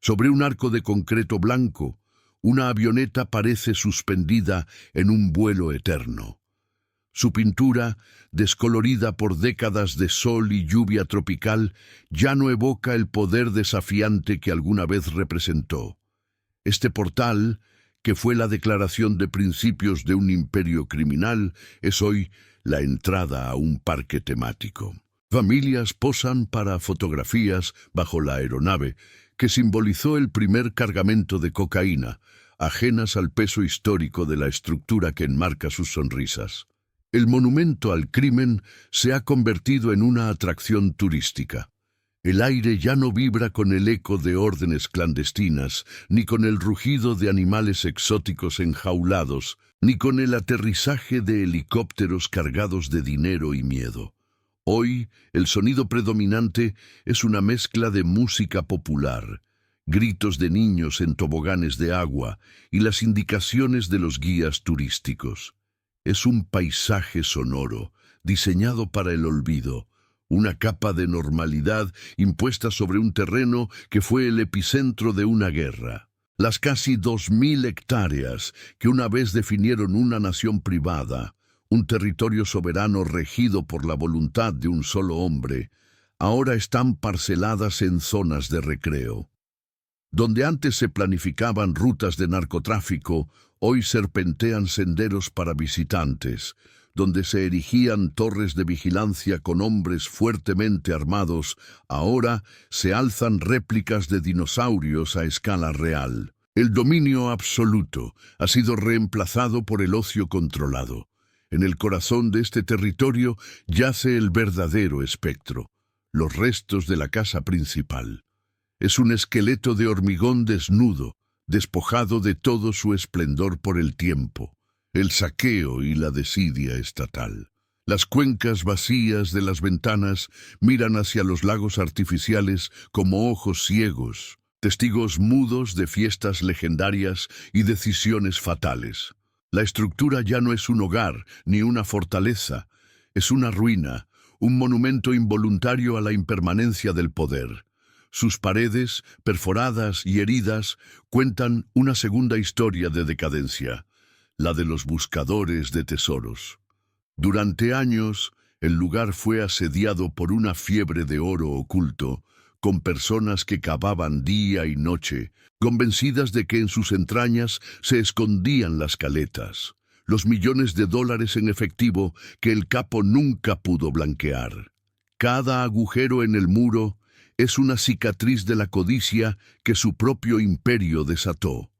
Sobre un arco de concreto blanco, una avioneta parece suspendida en un vuelo eterno. Su pintura, descolorida por décadas de sol y lluvia tropical, ya no evoca el poder desafiante que alguna vez representó. Este portal, que fue la declaración de principios de un imperio criminal, es hoy la entrada a un parque temático. Familias posan para fotografías bajo la aeronave, que simbolizó el primer cargamento de cocaína, ajenas al peso histórico de la estructura que enmarca sus sonrisas. El monumento al crimen se ha convertido en una atracción turística. El aire ya no vibra con el eco de órdenes clandestinas, ni con el rugido de animales exóticos enjaulados, ni con el aterrizaje de helicópteros cargados de dinero y miedo. Hoy, el sonido predominante es una mezcla de música popular, gritos de niños en toboganes de agua y las indicaciones de los guías turísticos. Es un paisaje sonoro, diseñado para el olvido, una capa de normalidad impuesta sobre un terreno que fue el epicentro de una guerra. Las casi 2000 hectáreas que una vez definieron una nación privada, un territorio soberano regido por la voluntad de un solo hombre, ahora están parceladas en zonas de recreo. Donde antes se planificaban rutas de narcotráfico, hoy serpentean senderos para visitantes. Donde se erigían torres de vigilancia con hombres fuertemente armados, ahora se alzan réplicas de dinosaurios a escala real. El dominio absoluto ha sido reemplazado por el ocio controlado. En el corazón de este territorio yace el verdadero espectro, los restos de la casa principal. Es un esqueleto de hormigón desnudo, despojado de todo su esplendor por el tiempo, el saqueo y la desidia estatal. Las cuencas vacías de las ventanas miran hacia los lagos artificiales como ojos ciegos, testigos mudos de fiestas legendarias y decisiones fatales. La estructura ya no es un hogar ni una fortaleza, es una ruina, un monumento involuntario a la impermanencia del poder. Sus paredes, perforadas y heridas, cuentan una segunda historia de decadencia, la de los buscadores de tesoros. Durante años, el lugar fue asediado por una fiebre de oro oculto, con personas que cavaban día y noche, convencidas de que en sus entrañas se escondían las caletas, los millones de dólares en efectivo que el capo nunca pudo blanquear. Cada agujero en el muro es una cicatriz de la codicia que su propio imperio desató.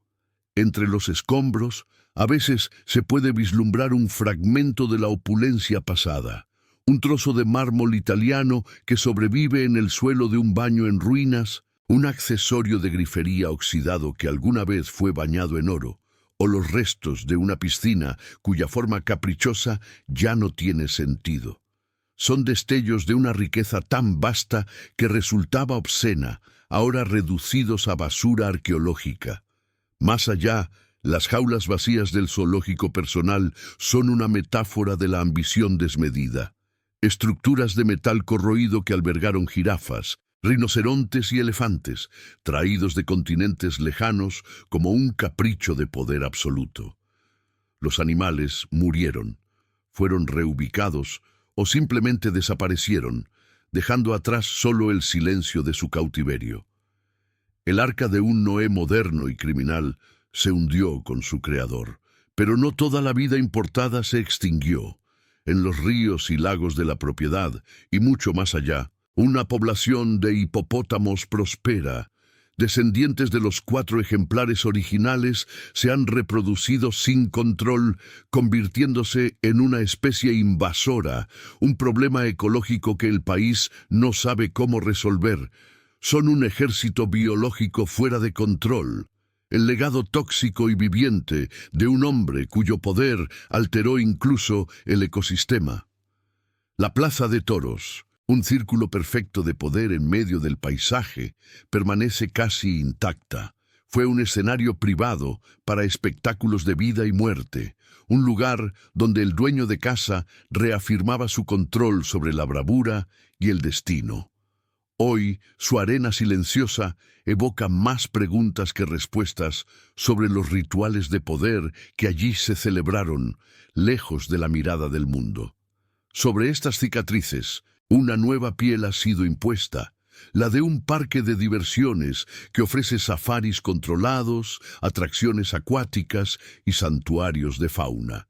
Entre los escombros, a veces se puede vislumbrar un fragmento de la opulencia pasada, un trozo de mármol italiano que sobrevive en el suelo de un baño en ruinas, un accesorio de grifería oxidado que alguna vez fue bañado en oro, o los restos de una piscina cuya forma caprichosa ya no tiene sentido. Son destellos de una riqueza tan vasta que resultaba obscena, ahora reducidos a basura arqueológica. Más allá, las jaulas vacías del zoológico personal son una metáfora de la ambición desmedida. Estructuras de metal corroído que albergaron jirafas, rinocerontes y elefantes, traídos de continentes lejanos como un capricho de poder absoluto. Los animales murieron, fueron reubicados o simplemente desaparecieron, dejando atrás solo el silencio de su cautiverio. El arca de un Noé moderno y criminal se hundió con su creador, pero no toda la vida importada se extinguió. En los ríos y lagos de la propiedad, y mucho más allá, una población de hipopótamos prospera. Descendientes de los 4 ejemplares originales se han reproducido sin control, convirtiéndose en una especie invasora, un problema ecológico que el país no sabe cómo resolver. Son un ejército biológico fuera de control. El legado tóxico y viviente de un hombre cuyo poder alteró incluso el ecosistema. La Plaza de Toros, un círculo perfecto de poder en medio del paisaje, permanece casi intacta. Fue un escenario privado para espectáculos de vida y muerte, un lugar donde el dueño de casa reafirmaba su control sobre la bravura y el destino. Hoy, su arena silenciosa evoca más preguntas que respuestas sobre los rituales de poder que allí se celebraron, lejos de la mirada del mundo. Sobre estas cicatrices, una nueva piel ha sido impuesta, la de un parque de diversiones que ofrece safaris controlados, atracciones acuáticas y santuarios de fauna.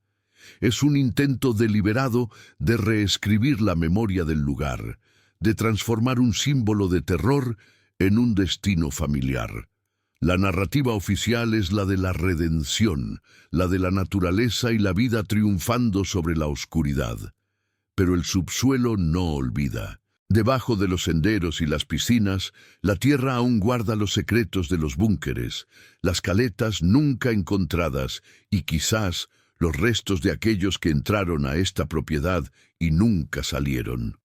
Es un intento deliberado de reescribir la memoria del lugar, de transformar un símbolo de terror en un destino familiar. La narrativa oficial es la de la redención, la de la naturaleza y la vida triunfando sobre la oscuridad. Pero el subsuelo no olvida. Debajo de los senderos y las piscinas, la tierra aún guarda los secretos de los búnkeres, las caletas nunca encontradas y quizás los restos de aquellos que entraron a esta propiedad y nunca salieron.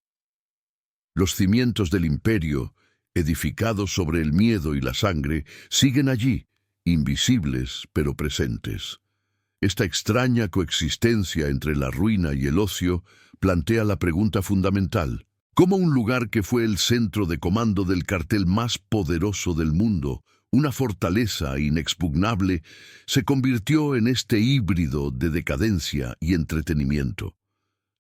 Los cimientos del imperio, edificados sobre el miedo y la sangre, siguen allí, invisibles pero presentes. Esta extraña coexistencia entre la ruina y el ocio plantea la pregunta fundamental: ¿cómo un lugar que fue el centro de comando del cartel más poderoso del mundo, una fortaleza inexpugnable, se convirtió en este híbrido de decadencia y entretenimiento?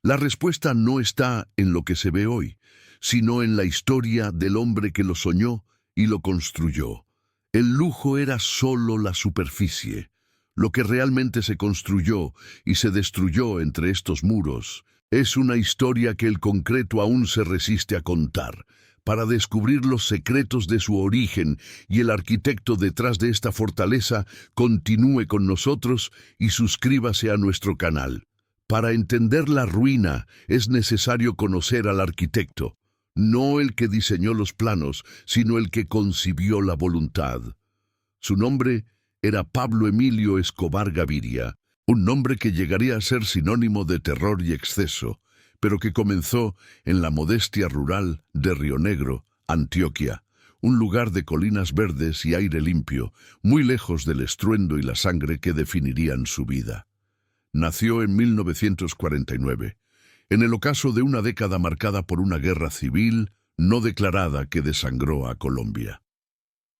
La respuesta no está en lo que se ve hoy, sino en la historia del hombre que lo soñó y lo construyó. El lujo era solo la superficie. Lo que realmente se construyó y se destruyó entre estos muros es una historia que el concreto aún se resiste a contar. Para descubrir los secretos de su origen y el arquitecto detrás de esta fortaleza, continúe con nosotros y suscríbase a nuestro canal. Para entender la ruina es necesario conocer al arquitecto, no el que diseñó los planos, sino el que concibió la voluntad. Su nombre era Pablo Emilio Escobar Gaviria, un nombre que llegaría a ser sinónimo de terror y exceso, pero que comenzó en la modestia rural de Río Negro, Antioquia, un lugar de colinas verdes y aire limpio, muy lejos del estruendo y la sangre que definirían su vida. Nació en 1949, en el ocaso de una década marcada por una guerra civil no declarada que desangró a Colombia.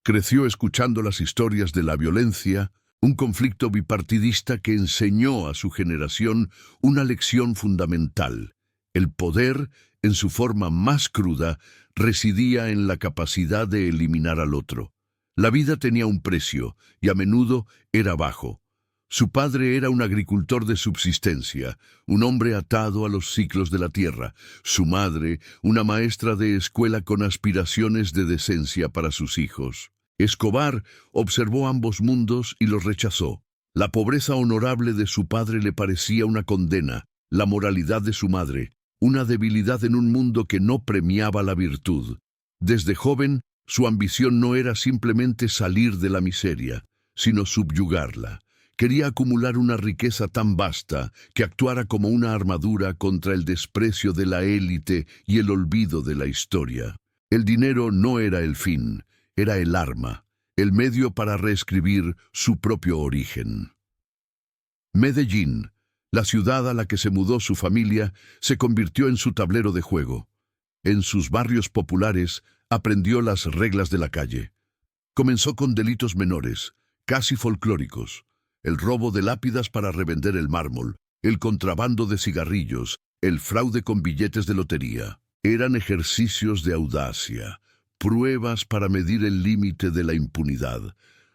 Creció escuchando las historias de la violencia, un conflicto bipartidista que enseñó a su generación una lección fundamental. El poder, en su forma más cruda, residía en la capacidad de eliminar al otro. La vida tenía un precio, y a menudo era bajo. Su padre era un agricultor de subsistencia, un hombre atado a los ciclos de la tierra. Su madre, una maestra de escuela con aspiraciones de decencia para sus hijos. Escobar observó ambos mundos y los rechazó. La pobreza honorable de su padre le parecía una condena, la moralidad de su madre, una debilidad en un mundo que no premiaba la virtud. Desde joven, su ambición no era simplemente salir de la miseria, sino subyugarla. Quería acumular una riqueza tan vasta que actuara como una armadura contra el desprecio de la élite y el olvido de la historia. El dinero no era el fin, era el arma, el medio para reescribir su propio origen. Medellín, la ciudad a la que se mudó su familia, se convirtió en su tablero de juego. En sus barrios populares aprendió las reglas de la calle. Comenzó con delitos menores, casi folclóricos: el robo de lápidas para revender el mármol, el contrabando de cigarrillos, el fraude con billetes de lotería. Eran ejercicios de audacia, pruebas para medir el límite de la impunidad.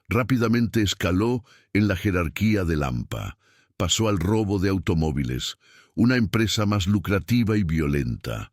Rápidamente escaló en la jerarquía del AMPA. Pasó al robo de automóviles, una empresa más lucrativa y violenta.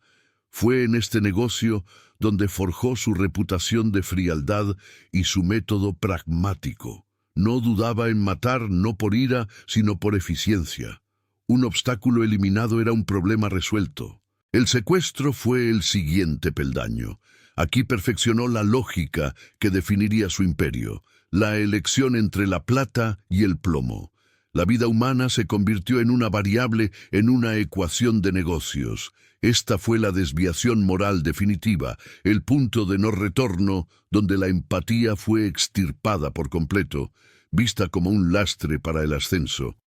Fue en este negocio donde forjó su reputación de frialdad y su método pragmático. No dudaba en matar no por ira, sino por eficiencia. Un obstáculo eliminado era un problema resuelto. El secuestro fue el siguiente peldaño. Aquí perfeccionó la lógica que definiría su imperio, la elección entre la plata y el plomo. La vida humana se convirtió en una variable en una ecuación de negocios. Esta fue la desviación moral definitiva, el punto de no retorno donde la empatía fue extirpada por completo, vista como un lastre para el ascenso.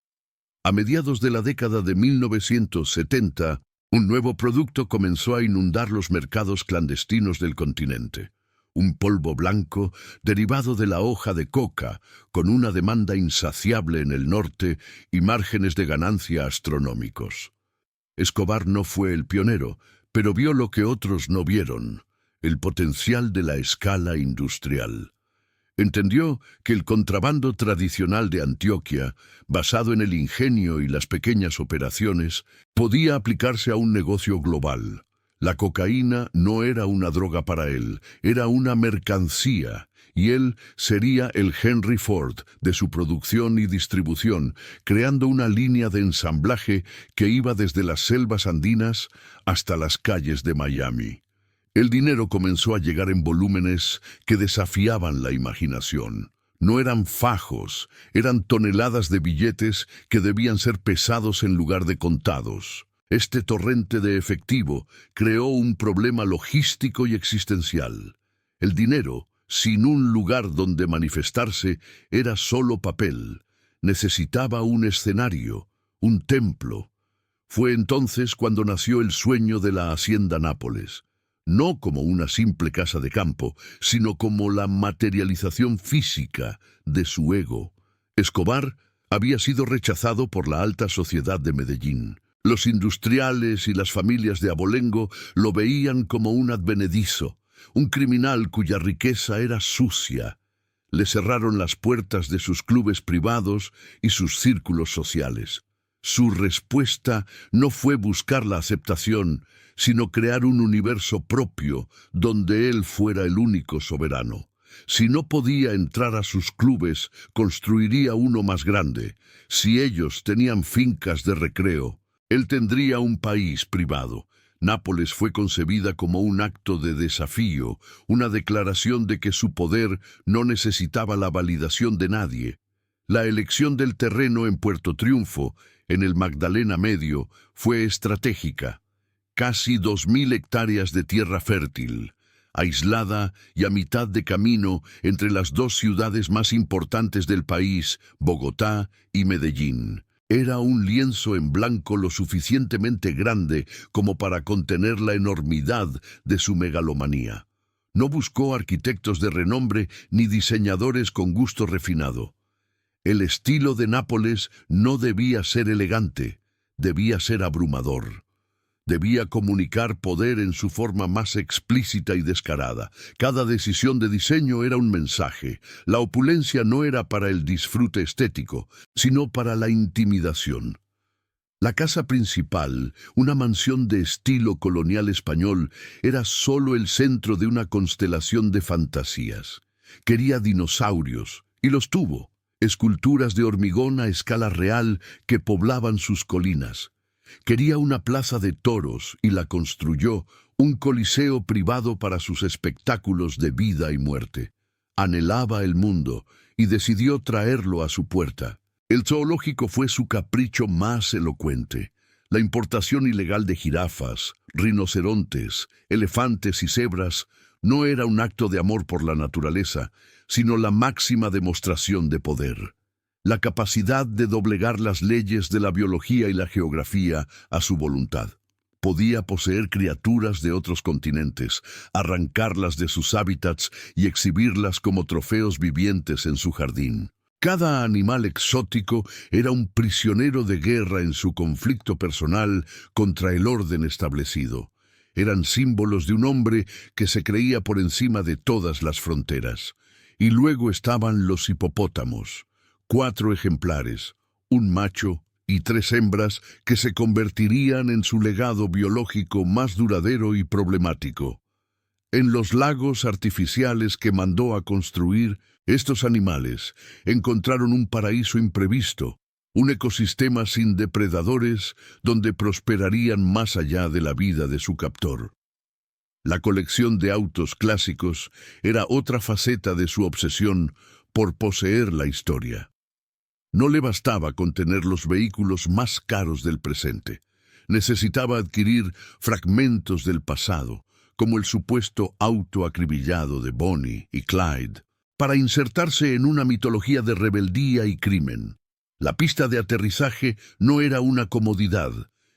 A mediados de la década de 1970, Un nuevo producto comenzó a inundar los mercados clandestinos del continente. Un polvo blanco derivado de la hoja de coca, con una demanda insaciable en el norte y márgenes de ganancia astronómicos. Escobar no fue el pionero, pero vio lo que otros no vieron: el potencial de la escala industrial. Entendió que el contrabando tradicional de Antioquia, basado en el ingenio y las pequeñas operaciones, podía aplicarse a un negocio global. La cocaína no era una droga para él, era una mercancía, y él sería el Henry Ford de su producción y distribución, creando una línea de ensamblaje que iba desde las selvas andinas hasta las calles de Miami. El dinero comenzó a llegar en volúmenes que desafiaban la imaginación. No eran fajos, eran toneladas de billetes que debían ser pesados en lugar de contados. Este torrente de efectivo creó un problema logístico y existencial. El dinero, sin un lugar donde manifestarse, era solo papel. Necesitaba un escenario, un templo. Fue entonces cuando nació el sueño de la Hacienda Nápoles. No como una simple casa de campo, sino como la materialización física de su ego. Escobar había sido rechazado por la alta sociedad de Medellín. Los industriales y las familias de abolengo lo veían como un advenedizo, un criminal cuya riqueza era sucia. Le cerraron las puertas de sus clubes privados y sus círculos sociales. Su respuesta no fue buscar la aceptación, sino crear un universo propio donde él fuera el único soberano. Si no podía entrar a sus clubes, construiría uno más grande. Si ellos tenían fincas de recreo, él tendría un país privado. Nápoles fue concebida como un acto de desafío, una declaración de que su poder no necesitaba la validación de nadie. La elección del terreno en Puerto Triunfo, en el Magdalena Medio, fue estratégica. Casi 2000 hectáreas de tierra fértil, aislada y a mitad de camino entre las dos ciudades más importantes del país, Bogotá y Medellín. Era un lienzo en blanco lo suficientemente grande como para contener la enormidad de su megalomanía. No buscó arquitectos de renombre ni diseñadores con gusto refinado. El estilo de Nápoles no debía ser elegante, debía ser abrumador. Debía comunicar poder en su forma más explícita y descarada. Cada decisión de diseño era un mensaje. La opulencia no era para el disfrute estético, sino para la intimidación. La casa principal, una mansión de estilo colonial español, era solo el centro de una constelación de fantasías. Quería dinosaurios, y los tuvo. Esculturas de hormigón a escala real que poblaban sus colinas. Quería una plaza de toros y la construyó, un coliseo privado para sus espectáculos de vida y muerte. Anhelaba el mundo y decidió traerlo a su puerta. El zoológico fue su capricho más elocuente. La importación ilegal de jirafas, rinocerontes, elefantes y cebras no era un acto de amor por la naturaleza, sino la máxima demostración de poder. La capacidad de doblegar las leyes de la biología y la geografía a su voluntad. Podía poseer criaturas de otros continentes, arrancarlas de sus hábitats y exhibirlas como trofeos vivientes en su jardín. Cada animal exótico era un prisionero de guerra en su conflicto personal contra el orden establecido. Eran símbolos de un hombre que se creía por encima de todas las fronteras. Y luego estaban los hipopótamos. 4 ejemplares, un macho y 3 hembras que se convertirían en su legado biológico más duradero y problemático. En los lagos artificiales que mandó a construir, estos animales encontraron un paraíso imprevisto, un ecosistema sin depredadores donde prosperarían más allá de la vida de su captor. La colección de autos clásicos era otra faceta de su obsesión por poseer la historia. No le bastaba con tener los vehículos más caros del presente. Necesitaba adquirir fragmentos del pasado, como el supuesto auto acribillado de Bonnie y Clyde, para insertarse en una mitología de rebeldía y crimen. La pista de aterrizaje no era una comodidad,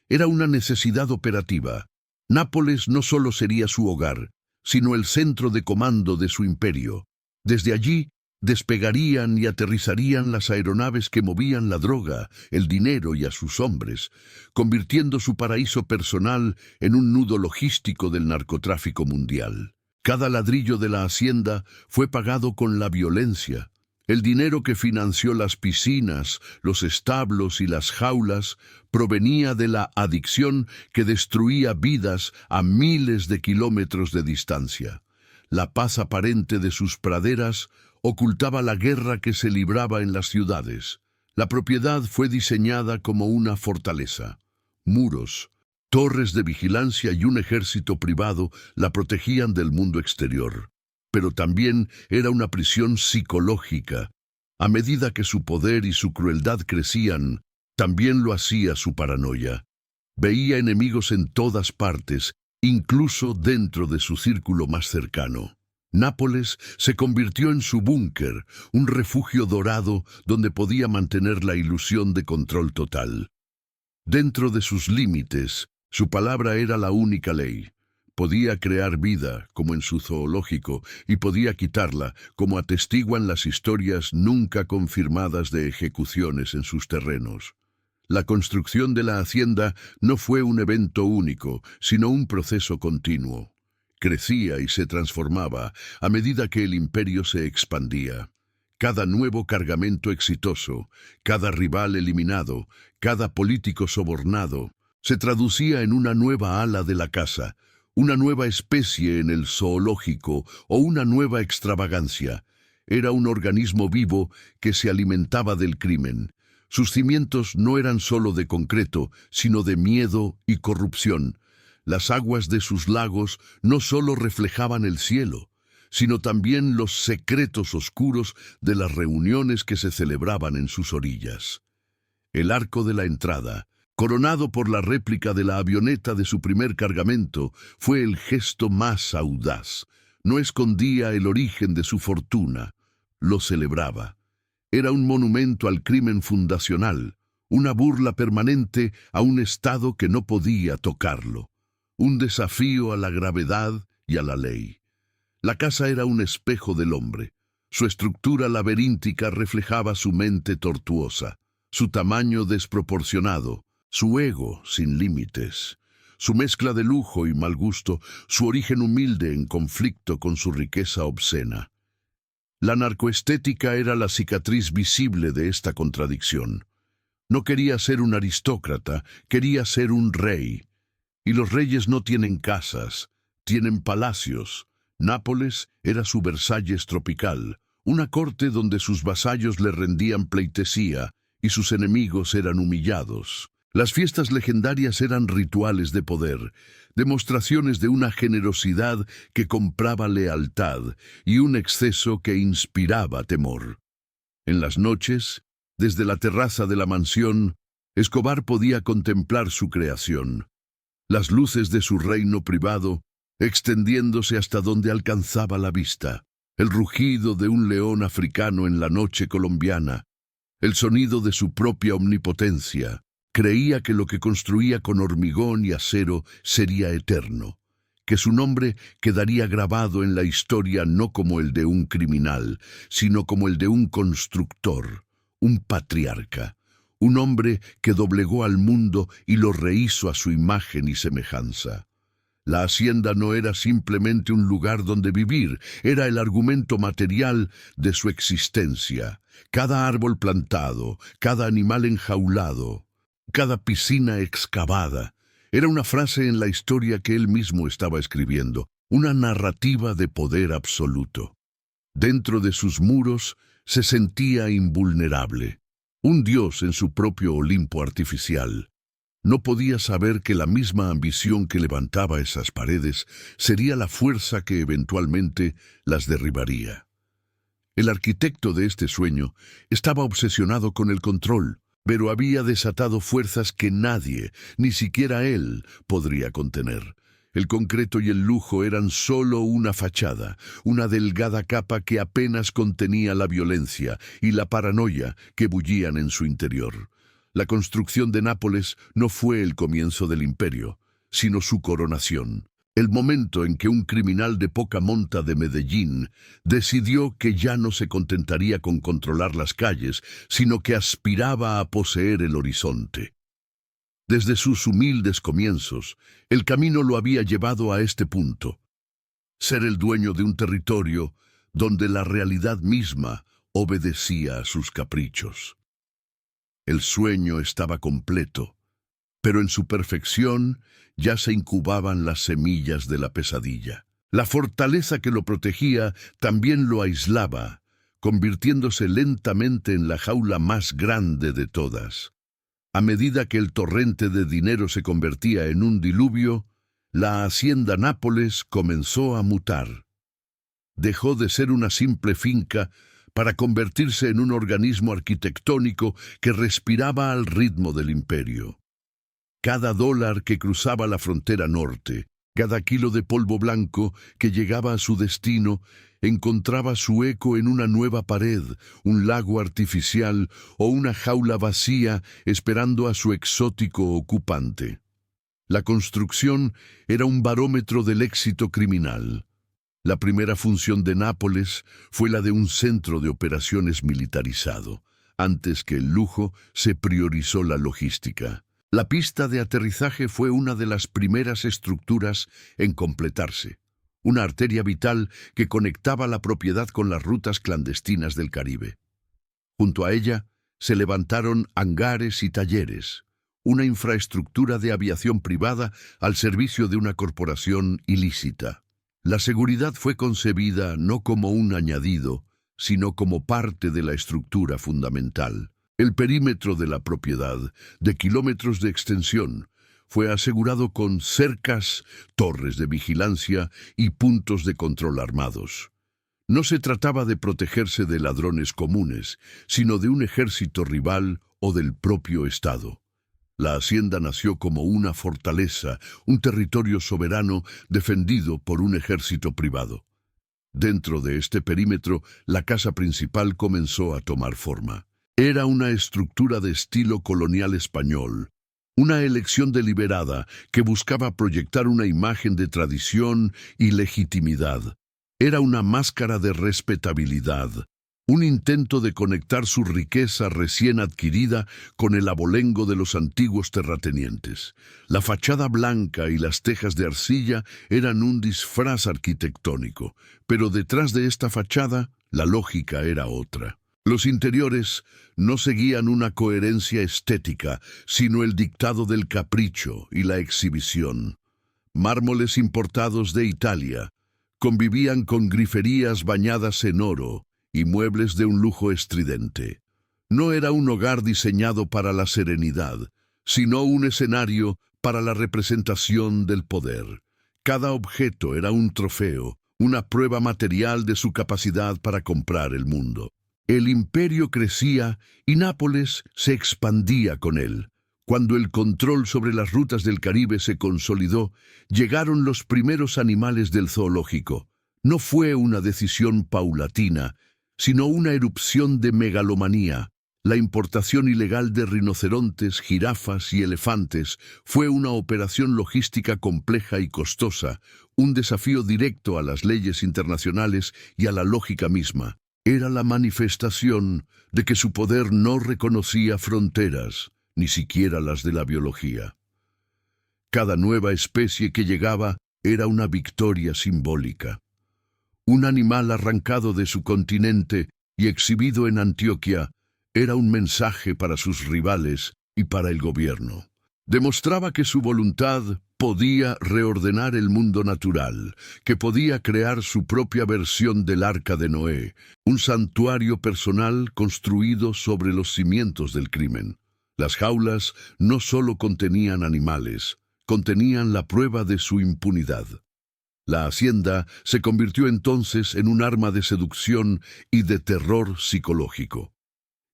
Era una necesidad operativa. Nápoles no solo sería su hogar, sino el centro de comando de su imperio. Desde allí despegarían y aterrizarían las aeronaves que movían la droga, el dinero y a sus hombres, convirtiendo su paraíso personal en un nudo logístico del narcotráfico mundial. Cada ladrillo de la hacienda fue pagado con la violencia. El dinero que financió las piscinas, los establos y las jaulas provenía de la adicción que destruía vidas a miles de kilómetros de distancia. La paz aparente de sus praderas ocultaba la guerra que se libraba en las ciudades. La propiedad fue diseñada como una fortaleza. Muros, torres de vigilancia y un ejército privado la protegían del mundo exterior. Pero también era una prisión psicológica. A medida que su poder y su crueldad crecían, también lo hacía su paranoia. Veía enemigos en todas partes, incluso dentro de su círculo más cercano. Nápoles se convirtió en su búnker, un refugio dorado donde podía mantener la ilusión de control total. Dentro de sus límites, su palabra era la única ley. Podía crear vida, como en su zoológico, y podía quitarla, como atestiguan las historias nunca confirmadas de ejecuciones en sus terrenos. La construcción de la hacienda no fue un evento único, sino un proceso continuo. Crecía y se transformaba a medida que el imperio se expandía. Cada nuevo cargamento exitoso, cada rival eliminado, cada político sobornado, se traducía en una nueva ala de la casa, una nueva especie en el zoológico o una nueva extravagancia. Era un organismo vivo que se alimentaba del crimen. Sus cimientos no eran solo de concreto, sino de miedo y corrupción. Las aguas de sus lagos no solo reflejaban el cielo, sino también los secretos oscuros de las reuniones que se celebraban en sus orillas. El arco de la entrada, coronado por la réplica de la avioneta de su primer cargamento, fue el gesto más audaz. No escondía el origen de su fortuna, lo celebraba. Era un monumento al crimen fundacional, una burla permanente a un Estado que no podía tocarlo, un desafío a la gravedad y a la ley. La casa era un espejo del hombre. Su estructura laberíntica reflejaba su mente tortuosa, su tamaño desproporcionado, su ego sin límites, su mezcla de lujo y mal gusto, su origen humilde en conflicto con su riqueza obscena. La narcoestética era la cicatriz visible de esta contradicción. No quería ser un aristócrata, quería ser un rey. Y los reyes no tienen casas, tienen palacios. Nápoles era su Versalles tropical, una corte donde sus vasallos le rendían pleitesía y sus enemigos eran humillados. Las fiestas legendarias eran rituales de poder, demostraciones de una generosidad que compraba lealtad y un exceso que inspiraba temor. En las noches, desde la terraza de la mansión, Escobar podía contemplar su creación. Las luces de su reino privado, extendiéndose hasta donde alcanzaba la vista, el rugido de un león africano en la noche colombiana, el sonido de su propia omnipotencia. Creía que lo que construía con hormigón y acero sería eterno, que su nombre quedaría grabado en la historia no como el de un criminal, sino como el de un constructor, un patriarca, un hombre que doblegó al mundo y lo rehizo a su imagen y semejanza. La hacienda no era simplemente un lugar donde vivir, era el argumento material de su existencia. Cada árbol plantado, cada animal enjaulado, cada piscina excavada, era una frase en la historia que él mismo estaba escribiendo, una narrativa de poder absoluto. Dentro de sus muros se sentía invulnerable, un dios en su propio Olimpo artificial. No podía saber que la misma ambición que levantaba esas paredes sería la fuerza que eventualmente las derribaría. El arquitecto de este sueño estaba obsesionado con el control, pero había desatado fuerzas que nadie, ni siquiera él, podría contener. El concreto y el lujo eran solo una fachada, una delgada capa que apenas contenía la violencia y la paranoia que bullían en su interior. La construcción de Nápoles no fue el comienzo del imperio, sino su coronación. El momento en que un criminal de poca monta de Medellín decidió que ya no se contentaría con controlar las calles, sino que aspiraba a poseer el horizonte. Desde sus humildes comienzos, el camino lo había llevado a este punto: ser el dueño de un territorio donde la realidad misma obedecía a sus caprichos. El sueño estaba completo, pero en su perfección ya se incubaban las semillas de la pesadilla. La fortaleza que lo protegía también lo aislaba, convirtiéndose lentamente en la jaula más grande de todas. A medida que el torrente de dinero se convertía en un diluvio, la hacienda Nápoles comenzó a mutar. Dejó de ser una simple finca para convertirse en un organismo arquitectónico que respiraba al ritmo del imperio. Cada dólar que cruzaba la frontera norte, cada kilo de polvo blanco que llegaba a su destino, encontraba su eco en una nueva pared, un lago artificial o una jaula vacía esperando a su exótico ocupante. La construcción era un barómetro del éxito criminal. La primera función de Nápoles fue la de un centro de operaciones militarizado. Antes que el lujo, se priorizó la logística. La pista de aterrizaje fue una de las primeras estructuras en completarse, una arteria vital que conectaba la propiedad con las rutas clandestinas del Caribe. Junto a ella se levantaron hangares y talleres, una infraestructura de aviación privada al servicio de una corporación ilícita. La seguridad fue concebida no como un añadido, sino como parte de la estructura fundamental. El perímetro de la propiedad, de kilómetros de extensión, fue asegurado con cercas, torres de vigilancia y puntos de control armados. No se trataba de protegerse de ladrones comunes, sino de un ejército rival o del propio Estado. La hacienda nació como una fortaleza, un territorio soberano defendido por un ejército privado. Dentro de este perímetro, la casa principal comenzó a tomar forma. Era una estructura de estilo colonial español, una elección deliberada que buscaba proyectar una imagen de tradición y legitimidad. Era una máscara de respetabilidad, un intento de conectar su riqueza recién adquirida con el abolengo de los antiguos terratenientes. La fachada blanca y las tejas de arcilla eran un disfraz arquitectónico, pero detrás de esta fachada, la lógica era otra. Los interiores no seguían una coherencia estética, sino el dictado del capricho y la exhibición. Mármoles importados de Italia convivían con griferías bañadas en oro y muebles de un lujo estridente. No era un hogar diseñado para la serenidad, sino un escenario para la representación del poder. Cada objeto era un trofeo, una prueba material de su capacidad para comprar el mundo. El imperio crecía y Nápoles se expandía con él. Cuando el control sobre las rutas del Caribe se consolidó, llegaron los primeros animales del zoológico. No fue una decisión paulatina, sino una erupción de megalomanía. La importación ilegal de rinocerontes, jirafas y elefantes fue una operación logística compleja y costosa, un desafío directo a las leyes internacionales y a la lógica misma. Era la manifestación de que su poder no reconocía fronteras, ni siquiera las de la biología. Cada nueva especie que llegaba era una victoria simbólica. Un animal arrancado de su continente y exhibido en Antioquia era un mensaje para sus rivales y para el gobierno. Demostraba que su voluntad podía reordenar el mundo natural, que podía crear su propia versión del Arca de Noé, un santuario personal construido sobre los cimientos del crimen. Las jaulas no solo contenían animales, contenían la prueba de su impunidad. La hacienda se convirtió entonces en un arma de seducción y de terror psicológico.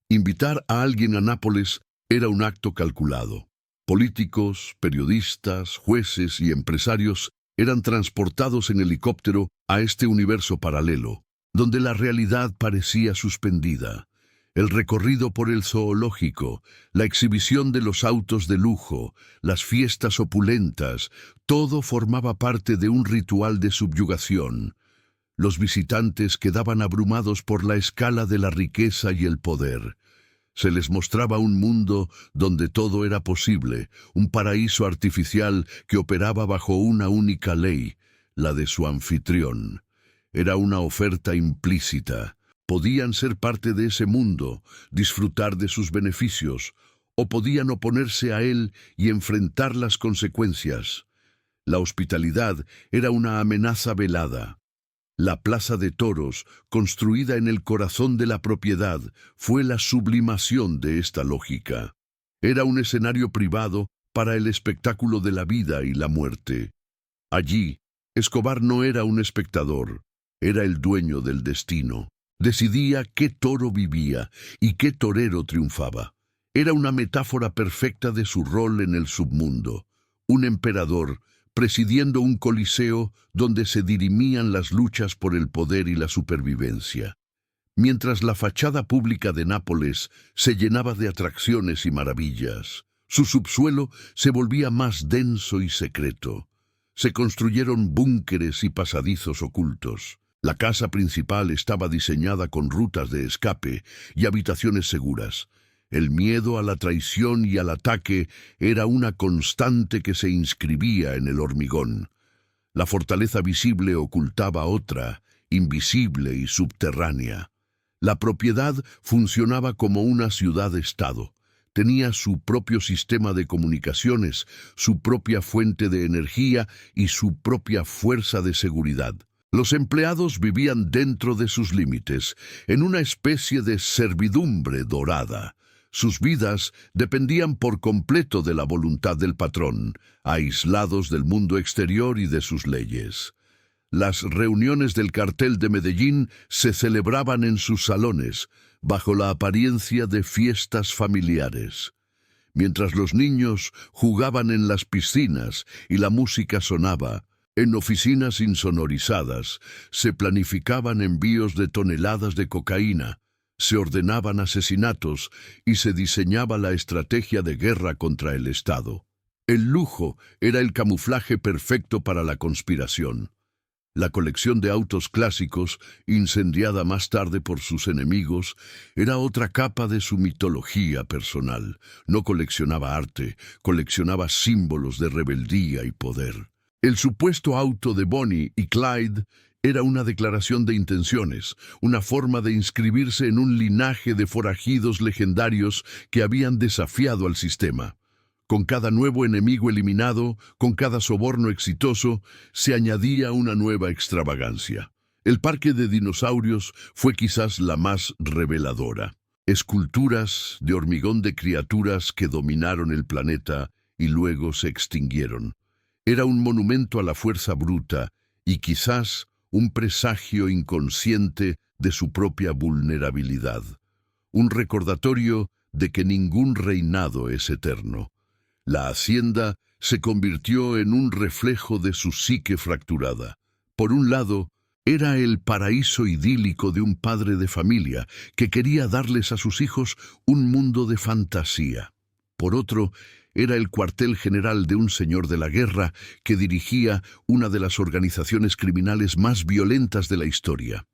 Invitar a alguien a Nápoles era un acto calculado. Políticos, periodistas, jueces y empresarios eran transportados en helicóptero a este universo paralelo, donde la realidad parecía suspendida. El recorrido por el zoológico, la exhibición de los autos de lujo, las fiestas opulentas, todo formaba parte de un ritual de subyugación. Los visitantes quedaban abrumados por la escala de la riqueza y el poder. Se les mostraba un mundo donde todo era posible, un paraíso artificial que operaba bajo una única ley, la de su anfitrión. Era una oferta implícita. Podían ser parte de ese mundo, disfrutar de sus beneficios, o podían oponerse a él y enfrentar las consecuencias. La hospitalidad era una amenaza velada. La plaza de toros, construida en el corazón de la propiedad, fue la sublimación de esta lógica. Era un escenario privado para el espectáculo de la vida y la muerte. Allí, Escobar no era un espectador, era el dueño del destino. Decidía qué toro vivía y qué torero triunfaba. Era una metáfora perfecta de su rol en el submundo. Un emperador presidiendo un coliseo donde se dirimían las luchas por el poder y la supervivencia. Mientras la fachada pública de Nápoles se llenaba de atracciones y maravillas, su subsuelo se volvía más denso y secreto. Se construyeron búnkeres y pasadizos ocultos. La casa principal estaba diseñada con rutas de escape y habitaciones seguras. El miedo a la traición y al ataque era una constante que se inscribía en el hormigón. La fortaleza visible ocultaba otra, invisible y subterránea. La propiedad funcionaba como una ciudad-estado. Tenía su propio sistema de comunicaciones, su propia fuente de energía y su propia fuerza de seguridad. Los empleados vivían dentro de sus límites, en una especie de servidumbre dorada. Sus vidas dependían por completo de la voluntad del patrón, aislados del mundo exterior y de sus leyes. Las reuniones del cartel de Medellín se celebraban en sus salones, bajo la apariencia de fiestas familiares. Mientras los niños jugaban en las piscinas y la música sonaba, en oficinas insonorizadas se planificaban envíos de toneladas de cocaína, se ordenaban asesinatos y se diseñaba la estrategia de guerra contra el Estado. El lujo era el camuflaje perfecto para la conspiración. La colección de autos clásicos, incendiada más tarde por sus enemigos, era otra capa de su mitología personal. No coleccionaba arte, coleccionaba símbolos de rebeldía y poder. El supuesto auto de Bonnie y Clyde era una declaración de intenciones, una forma de inscribirse en un linaje de forajidos legendarios que habían desafiado al sistema. Con cada nuevo enemigo eliminado, con cada soborno exitoso, se añadía una nueva extravagancia. El parque de dinosaurios fue quizás la más reveladora. Esculturas de hormigón de criaturas que dominaron el planeta y luego se extinguieron. Era un monumento a la fuerza bruta y quizás un presagio inconsciente de su propia vulnerabilidad. Un recordatorio de que ningún reinado es eterno. La hacienda se convirtió en un reflejo de su psique fracturada. Por un lado, era el paraíso idílico de un padre de familia que quería darles a sus hijos un mundo de fantasía. Por otro, era el cuartel general de un señor de la guerra que dirigía una de las organizaciones criminales más violentas de la historia.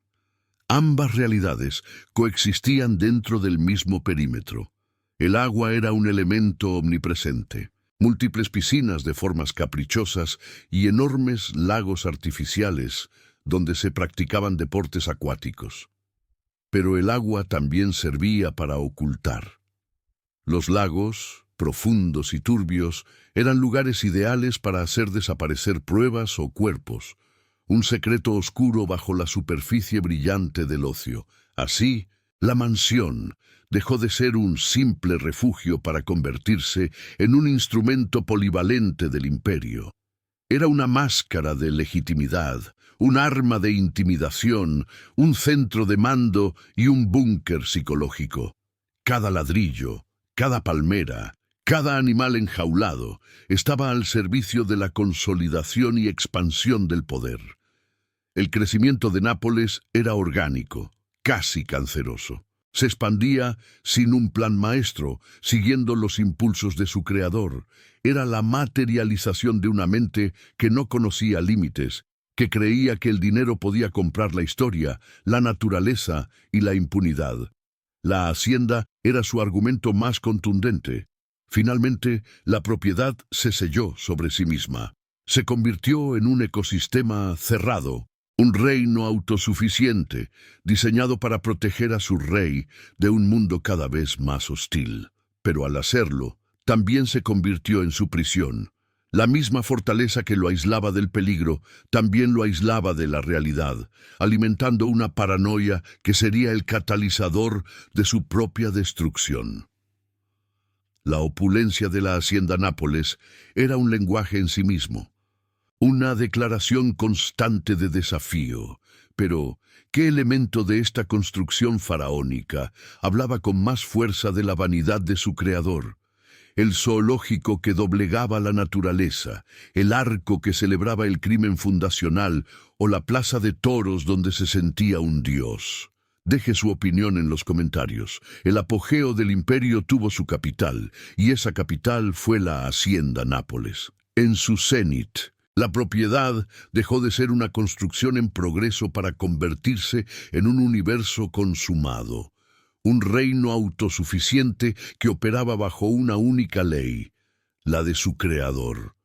Ambas realidades coexistían dentro del mismo perímetro. El agua era un elemento omnipresente. Múltiples piscinas de formas caprichosas y enormes lagos artificiales donde se practicaban deportes acuáticos. Pero el agua también servía para ocultar. Los lagos, profundos y turbios, eran lugares ideales para hacer desaparecer pruebas o cuerpos, un secreto oscuro bajo la superficie brillante del ocio. Así, la mansión dejó de ser un simple refugio para convertirse en un instrumento polivalente del imperio. Era una máscara de legitimidad, un arma de intimidación, un centro de mando y un búnker psicológico. Cada ladrillo, cada palmera, cada animal enjaulado estaba al servicio de la consolidación y expansión del poder. El crecimiento de Nápoles era orgánico, casi canceroso. Se expandía sin un plan maestro, siguiendo los impulsos de su creador. Era la materialización de una mente que no conocía límites, que creía que el dinero podía comprar la historia, la naturaleza y la impunidad. La hacienda era su argumento más contundente. Finalmente, la propiedad se selló sobre sí misma. Se convirtió en un ecosistema cerrado, un reino autosuficiente, diseñado para proteger a su rey de un mundo cada vez más hostil. Pero al hacerlo, también se convirtió en su prisión. La misma fortaleza que lo aislaba del peligro, también lo aislaba de la realidad, alimentando una paranoia que sería el catalizador de su propia destrucción. La opulencia de la hacienda Nápoles era un lenguaje en sí mismo, una declaración constante de desafío. Pero, ¿qué elemento de esta construcción faraónica hablaba con más fuerza de la vanidad de su creador? El zoológico que doblegaba la naturaleza, el arco que celebraba el crimen fundacional o la plaza de toros donde se sentía un dios. Deje su opinión en los comentarios. El apogeo del imperio tuvo su capital, y esa capital fue la hacienda Nápoles. En su cenit, la propiedad dejó de ser una construcción en progreso para convertirse en un universo consumado. Un reino autosuficiente que operaba bajo una única ley, la de su creador.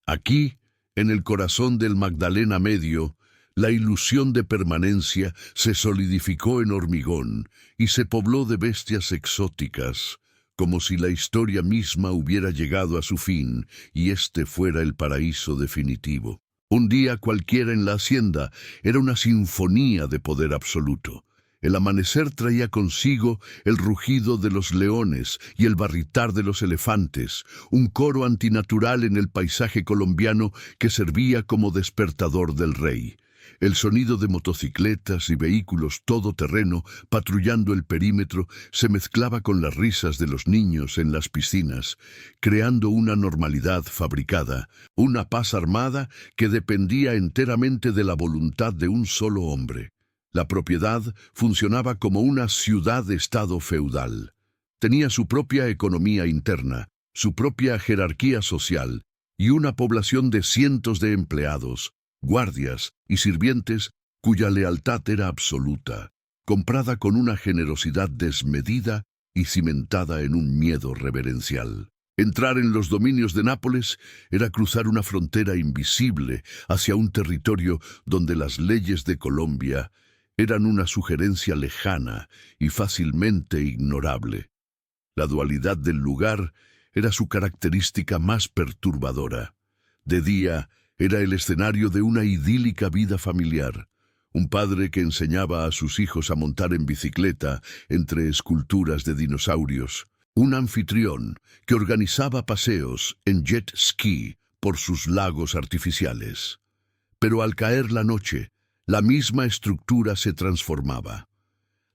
Aquí, en el corazón del Magdalena Medio, la ilusión de permanencia se solidificó en hormigón y se pobló de bestias exóticas, como si la historia misma hubiera llegado a su fin y este fuera el paraíso definitivo. Un día cualquiera en la hacienda era una sinfonía de poder absoluto. El amanecer traía consigo el rugido de los leones y el barritar de los elefantes, un coro antinatural en el paisaje colombiano que servía como despertador del rey. El sonido de motocicletas y vehículos todoterreno patrullando el perímetro se mezclaba con las risas de los niños en las piscinas, creando una normalidad fabricada, una paz armada que dependía enteramente de la voluntad de un solo hombre. La propiedad funcionaba como una ciudad-estado feudal. Tenía su propia economía interna, su propia jerarquía social y una población de cientos de empleados, guardias y sirvientes cuya lealtad era absoluta, comprada con una generosidad desmedida y cimentada en un miedo reverencial. Entrar en los dominios de Nápoles era cruzar una frontera invisible hacia un territorio donde las leyes de Colombia eran una sugerencia lejana y fácilmente ignorable. La dualidad del lugar era su característica más perturbadora. De día era el escenario de una idílica vida familiar, un padre que enseñaba a sus hijos a montar en bicicleta entre esculturas de dinosaurios, un anfitrión que organizaba paseos en jet ski por sus lagos artificiales. Pero al caer la noche, la misma estructura se transformaba.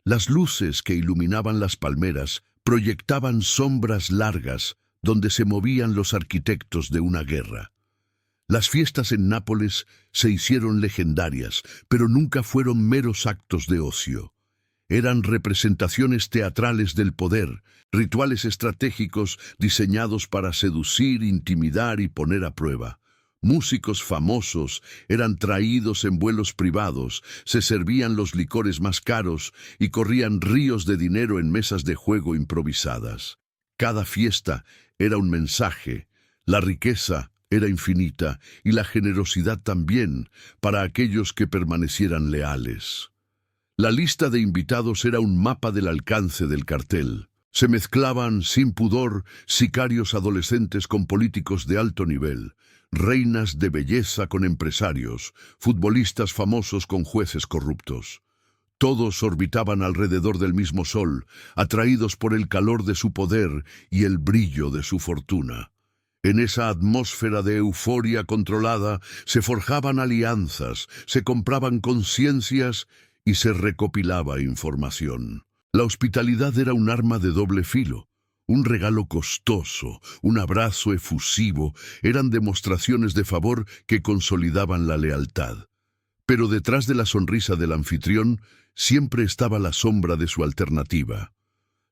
Las luces que iluminaban las palmeras proyectaban sombras largas donde se movían los arquitectos de una guerra. Las fiestas en Nápoles se hicieron legendarias, pero nunca fueron meros actos de ocio. Eran representaciones teatrales del poder, rituales estratégicos diseñados para seducir, intimidar y poner a prueba. Músicos famosos eran traídos en vuelos privados, se servían los licores más caros y corrían ríos de dinero en mesas de juego improvisadas. Cada fiesta era un mensaje, la riqueza era infinita y la generosidad también para aquellos que permanecieran leales. La lista de invitados era un mapa del alcance del cartel. Se mezclaban sin pudor sicarios adolescentes con políticos de alto nivel, reinas de belleza con empresarios, futbolistas famosos con jueces corruptos. Todos orbitaban alrededor del mismo sol, atraídos por el calor de su poder y el brillo de su fortuna. En esa atmósfera de euforia controlada se forjaban alianzas, se compraban conciencias y se recopilaba información. La hospitalidad era un arma de doble filo. Un regalo costoso, un abrazo efusivo, eran demostraciones de favor que consolidaban la lealtad. Pero detrás de la sonrisa del anfitrión siempre estaba la sombra de su alternativa.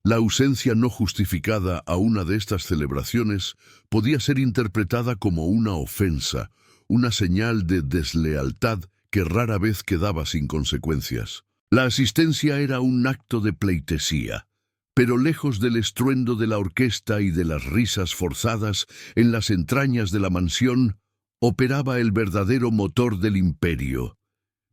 La ausencia no justificada a una de estas celebraciones podía ser interpretada como una ofensa, una señal de deslealtad que rara vez quedaba sin consecuencias. La asistencia era un acto de pleitesía, pero lejos del estruendo de la orquesta y de las risas forzadas, en las entrañas de la mansión operaba el verdadero motor del imperio.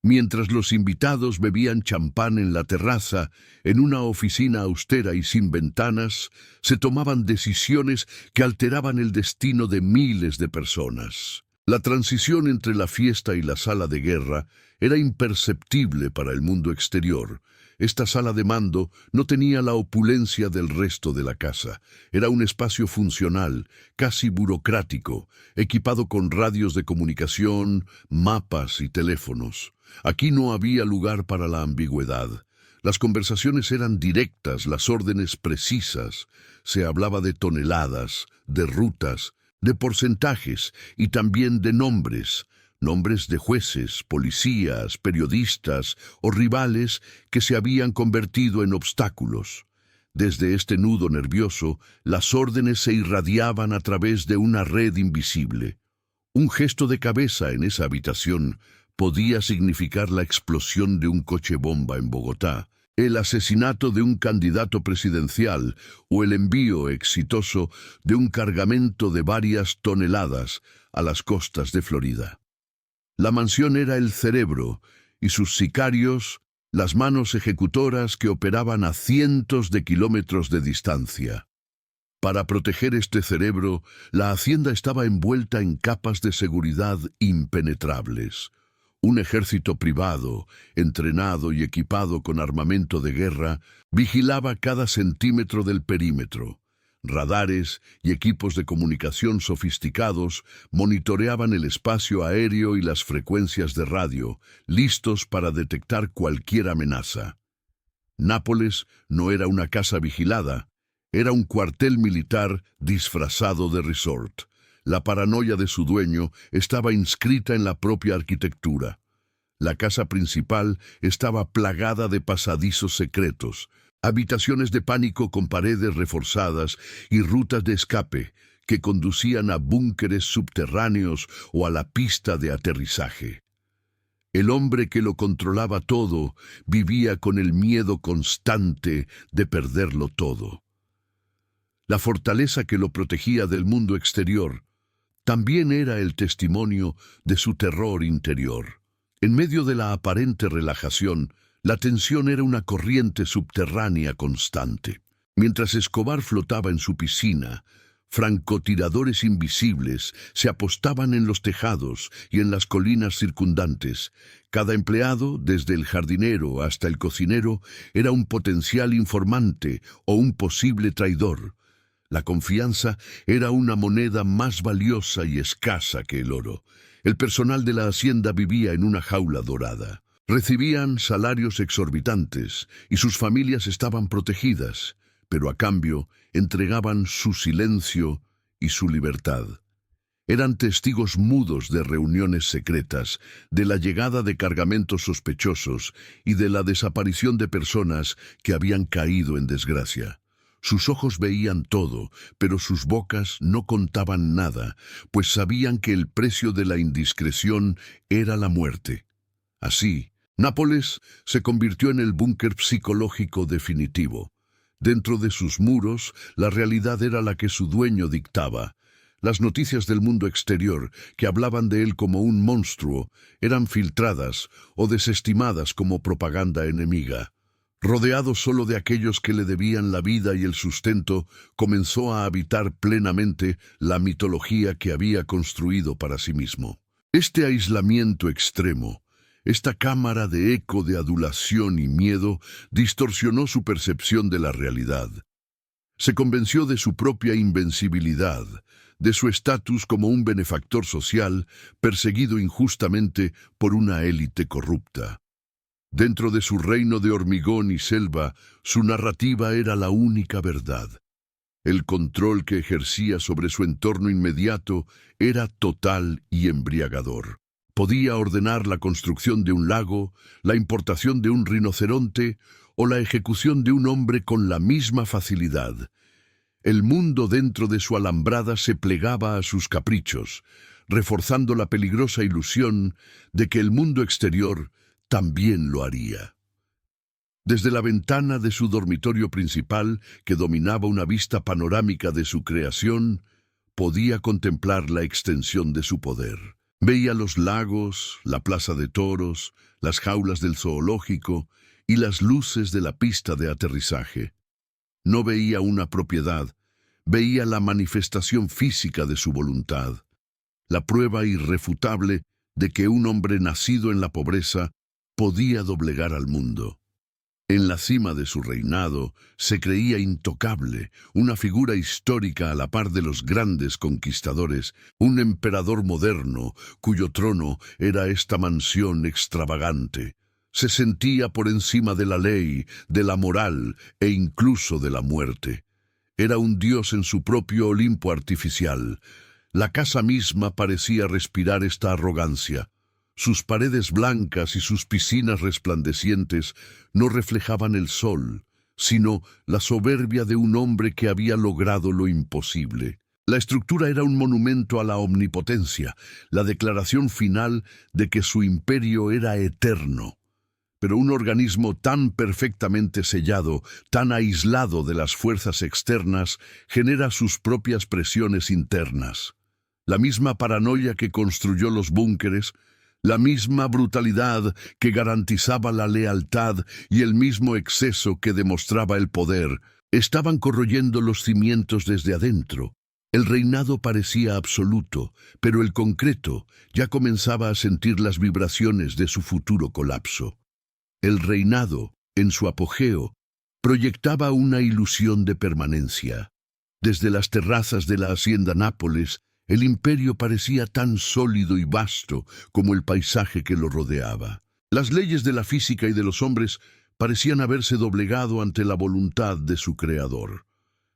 Mientras los invitados bebían champán en la terraza, en una oficina austera y sin ventanas, se tomaban decisiones que alteraban el destino de miles de personas. La transición entre la fiesta y la sala de guerra era imperceptible para el mundo exterior. Esta sala de mando no tenía la opulencia del resto de la casa. Era un espacio funcional, casi burocrático, equipado con radios de comunicación, mapas y teléfonos. Aquí no había lugar para la ambigüedad. Las conversaciones eran directas, las órdenes precisas. Se hablaba de toneladas, de rutas, de porcentajes y también de nombres. Nombres de jueces, policías, periodistas o rivales que se habían convertido en obstáculos. Desde este nudo nervioso, las órdenes se irradiaban a través de una red invisible. Un gesto de cabeza en esa habitación podía significar la explosión de un coche bomba en Bogotá, el asesinato de un candidato presidencial o el envío exitoso de un cargamento de varias toneladas a las costas de Florida. La mansión era el cerebro y sus sicarios, las manos ejecutoras que operaban a cientos de kilómetros de distancia. Para proteger este cerebro, la hacienda estaba envuelta en capas de seguridad impenetrables. Un ejército privado, entrenado y equipado con armamento de guerra, vigilaba cada centímetro del perímetro. Radares y equipos de comunicación sofisticados monitoreaban el espacio aéreo y las frecuencias de radio, listos para detectar cualquier amenaza. Nápoles no era una casa vigilada, era un cuartel militar disfrazado de resort. La paranoia de su dueño estaba inscrita en la propia arquitectura. La casa principal estaba plagada de pasadizos secretos, habitaciones de pánico con paredes reforzadas y rutas de escape que conducían a búnkeres subterráneos o a la pista de aterrizaje. El hombre que lo controlaba todo vivía con el miedo constante de perderlo todo. La fortaleza que lo protegía del mundo exterior también era el testimonio de su terror interior. En medio de la aparente relajación, la tensión era una corriente subterránea constante. Mientras Escobar flotaba en su piscina, francotiradores invisibles se apostaban en los tejados y en las colinas circundantes. Cada empleado, desde el jardinero hasta el cocinero, era un potencial informante o un posible traidor. La confianza era una moneda más valiosa y escasa que el oro. El personal de la hacienda vivía en una jaula dorada. Recibían salarios exorbitantes y sus familias estaban protegidas, pero a cambio entregaban su silencio y su libertad. Eran testigos mudos de reuniones secretas, de la llegada de cargamentos sospechosos y de la desaparición de personas que habían caído en desgracia. Sus ojos veían todo, pero sus bocas no contaban nada, pues sabían que el precio de la indiscreción era la muerte. Así, Nápoles se convirtió en el búnker psicológico definitivo. Dentro de sus muros, la realidad era la que su dueño dictaba. Las noticias del mundo exterior, que hablaban de él como un monstruo, eran filtradas o desestimadas como propaganda enemiga. Rodeado solo de aquellos que le debían la vida y el sustento, comenzó a habitar plenamente la mitología que había construido para sí mismo. Este aislamiento extremo, esta cámara de eco de adulación y miedo, distorsionó su percepción de la realidad. Se convenció de su propia invencibilidad, de su estatus como un benefactor social perseguido injustamente por una élite corrupta. Dentro de su reino de hormigón y selva, su narrativa era la única verdad. El control que ejercía sobre su entorno inmediato era total y embriagador. Podía ordenar la construcción de un lago, la importación de un rinoceronte o la ejecución de un hombre con la misma facilidad. El mundo dentro de su alambrada se plegaba a sus caprichos, reforzando la peligrosa ilusión de que el mundo exterior también lo haría. Desde la ventana de su dormitorio principal, que dominaba una vista panorámica de su creación, podía contemplar la extensión de su poder. Veía los lagos, la plaza de toros, las jaulas del zoológico y las luces de la pista de aterrizaje. No veía una propiedad, veía la manifestación física de su voluntad, la prueba irrefutable de que un hombre nacido en la pobreza podía doblegar al mundo. En la cima de su reinado se creía intocable, una figura histórica a la par de los grandes conquistadores, un emperador moderno cuyo trono era esta mansión extravagante. Se sentía por encima de la ley, de la moral e incluso de la muerte. Era un dios en su propio Olimpo artificial. La casa misma parecía respirar esta arrogancia. Sus paredes blancas y sus piscinas resplandecientes no reflejaban el sol, sino la soberbia de un hombre que había logrado lo imposible. La estructura era un monumento a la omnipotencia, la declaración final de que su imperio era eterno. Pero un organismo tan perfectamente sellado, tan aislado de las fuerzas externas, genera sus propias presiones internas. La misma paranoia que construyó los búnkeres, la misma brutalidad que garantizaba la lealtad y el mismo exceso que demostraba el poder, estaban corroyendo los cimientos desde adentro. El reinado parecía absoluto, pero el concreto ya comenzaba a sentir las vibraciones de su futuro colapso. El reinado, en su apogeo, proyectaba una ilusión de permanencia. Desde las terrazas de la hacienda Nápoles, el imperio parecía tan sólido y vasto como el paisaje que lo rodeaba. Las leyes de la física y de los hombres parecían haberse doblegado ante la voluntad de su creador.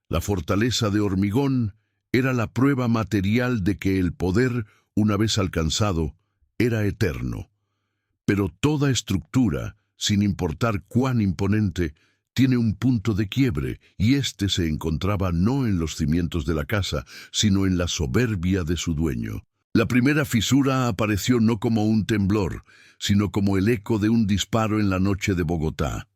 La fortaleza de hormigón era la prueba material de que el poder, una vez alcanzado, era eterno. Pero toda estructura, sin importar cuán imponente, tiene un punto de quiebre, y éste se encontraba no en los cimientos de la casa, sino en la soberbia de su dueño. La primera fisura apareció no como un temblor, sino como el eco de un disparo en la noche de Bogotá.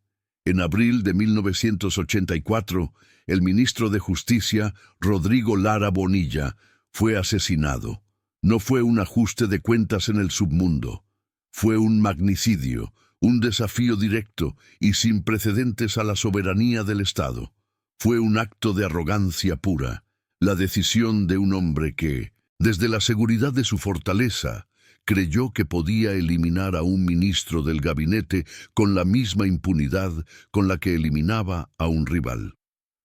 En abril de 1984, el ministro de Justicia, Rodrigo Lara Bonilla, fue asesinado. No fue un ajuste de cuentas en el submundo. Fue un magnicidio, un desafío directo y sin precedentes a la soberanía del Estado. Fue un acto de arrogancia pura, la decisión de un hombre que, desde la seguridad de su fortaleza, creyó que podía eliminar a un ministro del gabinete con la misma impunidad con la que eliminaba a un rival.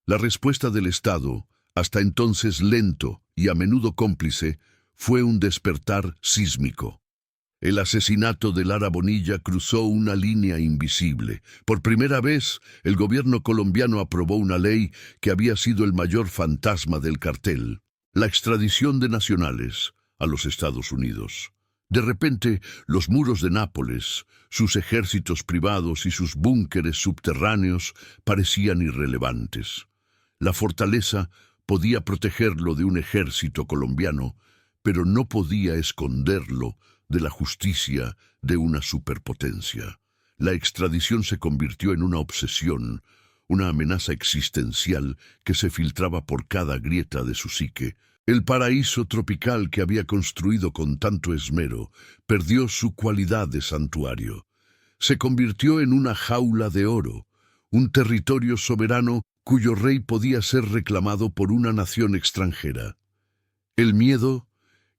La respuesta del Estado, hasta entonces lento y a menudo cómplice, fue un despertar sísmico. El asesinato de Lara Bonilla cruzó una línea invisible. Por primera vez, el gobierno colombiano aprobó una ley que había sido el mayor fantasma del cartel: la extradición de nacionales a los Estados Unidos. De repente, los muros de Nápoles, sus ejércitos privados y sus búnkeres subterráneos parecían irrelevantes. La fortaleza podía protegerlo de un ejército colombiano, pero no podía esconderlo de la justicia de una superpotencia. La extradición se convirtió en una obsesión, una amenaza existencial que se filtraba por cada grieta de su psique. El paraíso tropical que había construido con tanto esmero perdió su cualidad de santuario. Se convirtió en una jaula de oro, un territorio soberano cuyo rey podía ser reclamado por una nación extranjera. El miedo,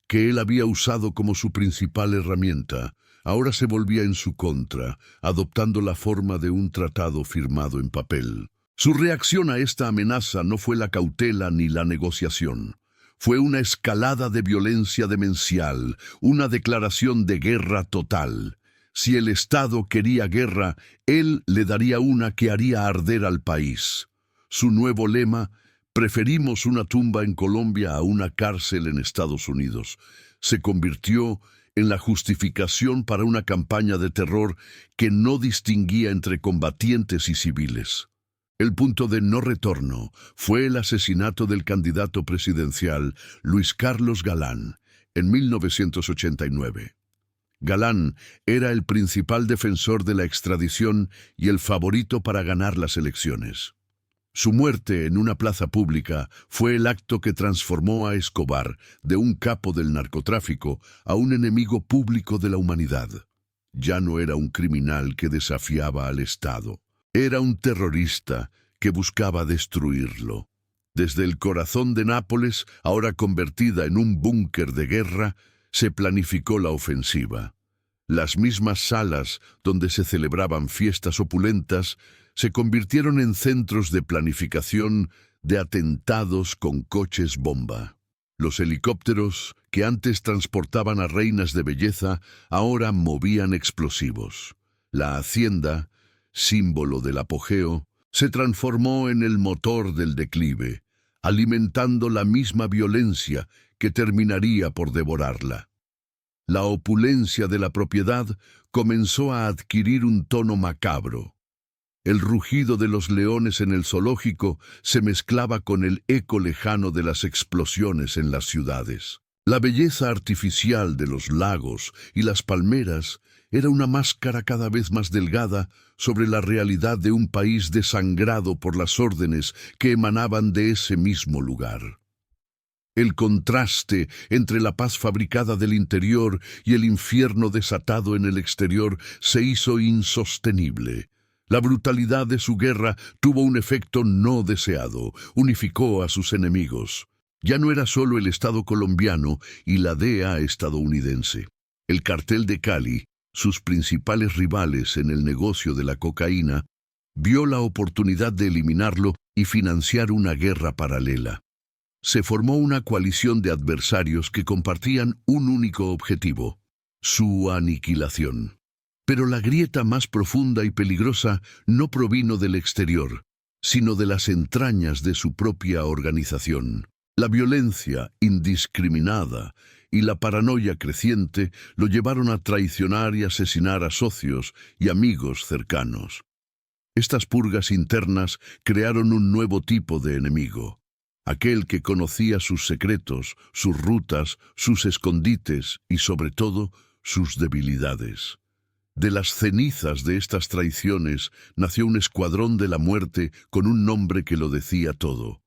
que él había usado como su principal herramienta, ahora se volvía en su contra, adoptando la forma de un tratado firmado en papel. Su reacción a esta amenaza no fue la cautela ni la negociación. Fue una escalada de violencia demencial, una declaración de guerra total. Si el Estado quería guerra, él le daría una que haría arder al país. Su nuevo lema: preferimos una tumba en Colombia a una cárcel en Estados Unidos, se convirtió en la justificación para una campaña de terror que no distinguía entre combatientes y civiles. El punto de no retorno fue el asesinato del candidato presidencial Luis Carlos Galán en 1989. Galán era el principal defensor de la extradición y el favorito para ganar las elecciones. Su muerte en una plaza pública fue el acto que transformó a Escobar de un capo del narcotráfico a un enemigo público de la humanidad. Ya no era un criminal que desafiaba al Estado. Era un terrorista que buscaba destruirlo. Desde el corazón de Nápoles, ahora convertida en un búnker de guerra, se planificó la ofensiva. Las mismas salas donde se celebraban fiestas opulentas se convirtieron en centros de planificación de atentados con coches bomba. Los helicópteros, que antes transportaban a reinas de belleza, ahora movían explosivos. La hacienda, símbolo del apogeo, se transformó en el motor del declive, alimentando la misma violencia que terminaría por devorarla. La opulencia de la propiedad comenzó a adquirir un tono macabro. El rugido de los leones en el zoológico se mezclaba con el eco lejano de las explosiones en las ciudades. La belleza artificial de los lagos y las palmeras era una máscara cada vez más delgada sobre la realidad de un país desangrado por las órdenes que emanaban de ese mismo lugar. El contraste entre la paz fabricada del interior y el infierno desatado en el exterior se hizo insostenible. La brutalidad de su guerra tuvo un efecto no deseado, unificó a sus enemigos. Ya no era solo el Estado colombiano y la DEA estadounidense. El cartel de Cali, sus principales rivales en el negocio de la cocaína, vio la oportunidad de eliminarlo y financiar una guerra paralela. Se formó una coalición de adversarios que compartían un único objetivo: su aniquilación. Pero la grieta más profunda y peligrosa no provino del exterior, sino de las entrañas de su propia organización. La violencia indiscriminada y la paranoia creciente lo llevaron a traicionar y asesinar a socios y amigos cercanos. Estas purgas internas crearon un nuevo tipo de enemigo: aquel que conocía sus secretos, sus rutas, sus escondites y, sobre todo, sus debilidades. De las cenizas de estas traiciones nació un escuadrón de la muerte con un nombre que lo decía todo: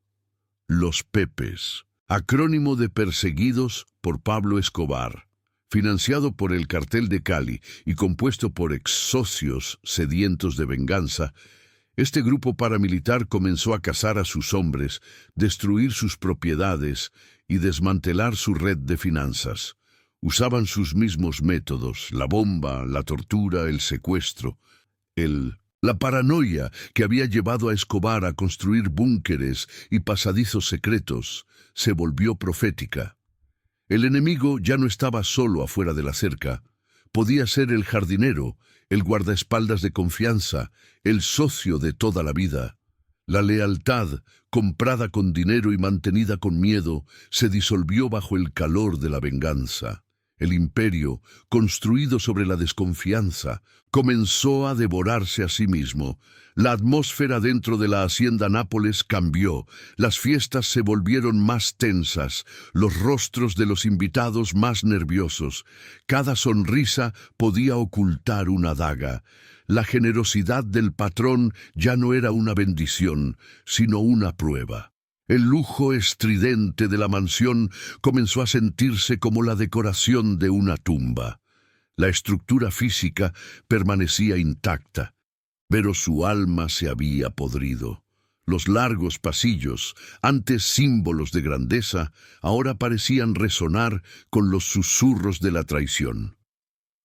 Los Pepes, acrónimo de Perseguidos por Pablo Escobar, financiado por el cartel de Cali y compuesto por ex-socios sedientos de venganza. Este grupo paramilitar comenzó a cazar a sus hombres, destruir sus propiedades y desmantelar su red de finanzas. Usaban sus mismos métodos: la bomba, la tortura, el secuestro. La paranoia que había llevado a Escobar a construir búnkeres y pasadizos secretos se volvió profética. El enemigo ya no estaba solo afuera de la cerca. Podía ser el jardinero, el guardaespaldas de confianza, el socio de toda la vida. La lealtad, comprada con dinero y mantenida con miedo, se disolvió bajo el calor de la venganza. El imperio, construido sobre la desconfianza, comenzó a devorarse a sí mismo. La atmósfera dentro de la hacienda Nápoles cambió. Las fiestas se volvieron más tensas, los rostros de los invitados más nerviosos. Cada sonrisa podía ocultar una daga. La generosidad del patrón ya no era una bendición, sino una prueba. El lujo estridente de la mansión comenzó a sentirse como la decoración de una tumba. La estructura física permanecía intacta, pero su alma se había podrido. Los largos pasillos, antes símbolos de grandeza, ahora parecían resonar con los susurros de la traición.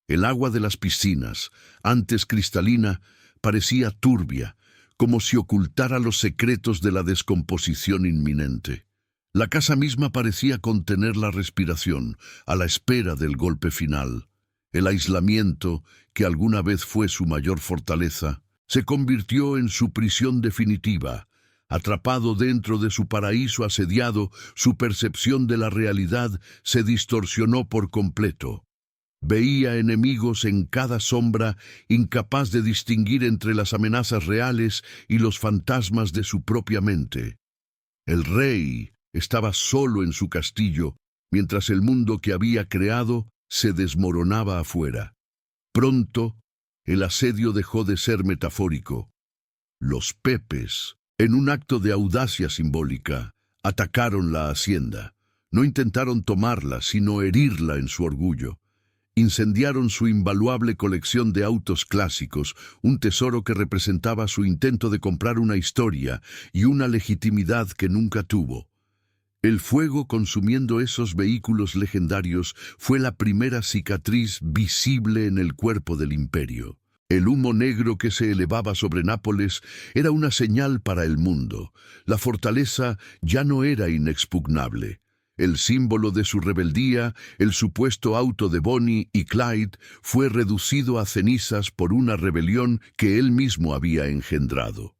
El agua de las piscinas, antes cristalina, parecía turbia, como si ocultara los secretos de la descomposición inminente. La casa misma parecía contener la respiración, a la espera del golpe final. El aislamiento, que alguna vez fue su mayor fortaleza, se convirtió en su prisión definitiva. Atrapado dentro de su paraíso asediado, su percepción de la realidad se distorsionó por completo. Veía enemigos en cada sombra, incapaz de distinguir entre las amenazas reales y los fantasmas de su propia mente. El rey estaba solo en su castillo, mientras el mundo que había creado se desmoronaba afuera. Pronto, el asedio dejó de ser metafórico. Los Pepes, en un acto de audacia simbólica, atacaron la hacienda. No intentaron tomarla, sino herirla en su orgullo. Incendiaron su invaluable colección de autos clásicos, un tesoro que representaba su intento de comprar una historia y una legitimidad que nunca tuvo. El fuego consumiendo esos vehículos legendarios fue la primera cicatriz visible en el cuerpo del imperio. El humo negro que se elevaba sobre Nápoles era una señal para el mundo. La fortaleza ya no era inexpugnable. El símbolo de su rebeldía, el supuesto auto de Bonnie y Clyde, fue reducido a cenizas por una rebelión que él mismo había engendrado.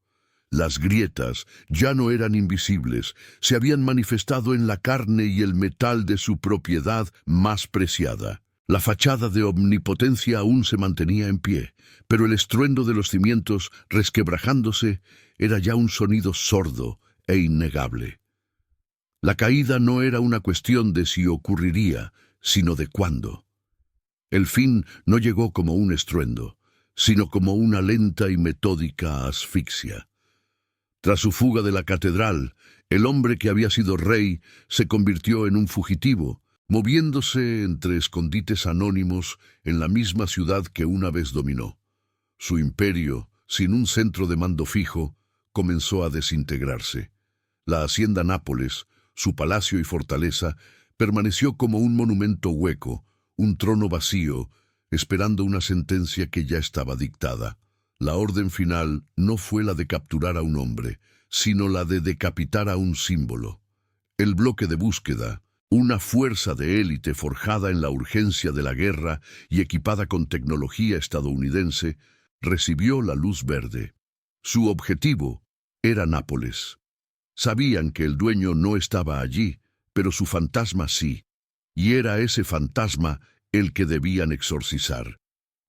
Las grietas ya no eran invisibles, se habían manifestado en la carne y el metal de su propiedad más preciada. La fachada de omnipotencia aún se mantenía en pie, pero el estruendo de los cimientos, resquebrajándose, era ya un sonido sordo e innegable. La caída no era una cuestión de si ocurriría, sino de cuándo. El fin no llegó como un estruendo, sino como una lenta y metódica asfixia. Tras su fuga de la catedral, el hombre que había sido rey se convirtió en un fugitivo, moviéndose entre escondites anónimos en la misma ciudad que una vez dominó. Su imperio, sin un centro de mando fijo, comenzó a desintegrarse. La hacienda Nápoles, su palacio y fortaleza, permaneció como un monumento hueco, un trono vacío, esperando una sentencia que ya estaba dictada. La orden final no fue la de capturar a un hombre, sino la de decapitar a un símbolo. El bloque de búsqueda, una fuerza de élite forjada en la urgencia de la guerra y equipada con tecnología estadounidense, recibió la luz verde. Su objetivo era Nápoles. Sabían que el dueño no estaba allí, pero su fantasma sí, y era ese fantasma el que debían exorcizar.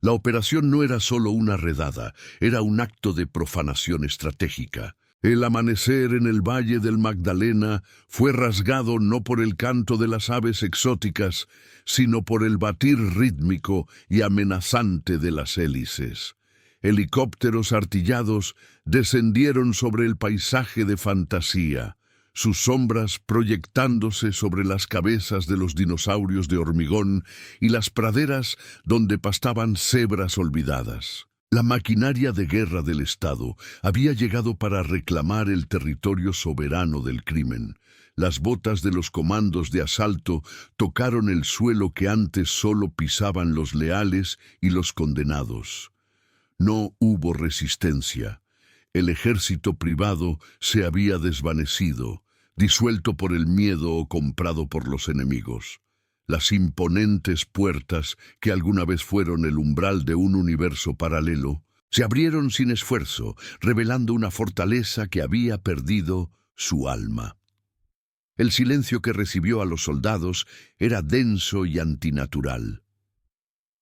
La operación no era solo una redada, era un acto de profanación estratégica. El amanecer en el Valle del Magdalena fue rasgado no por el canto de las aves exóticas, sino por el batir rítmico y amenazante de las hélices. Helicópteros artillados descendieron sobre el paisaje de fantasía, sus sombras proyectándose sobre las cabezas de los dinosaurios de hormigón y las praderas donde pastaban cebras olvidadas. La maquinaria de guerra del Estado había llegado para reclamar el territorio soberano del crimen. Las botas de los comandos de asalto tocaron el suelo que antes solo pisaban los leales y los condenados. No hubo resistencia. El ejército privado se había desvanecido, disuelto por el miedo o comprado por los enemigos. Las imponentes puertas, que alguna vez fueron el umbral de un universo paralelo, se abrieron sin esfuerzo, revelando una fortaleza que había perdido su alma. El silencio que recibió a los soldados era denso y antinatural.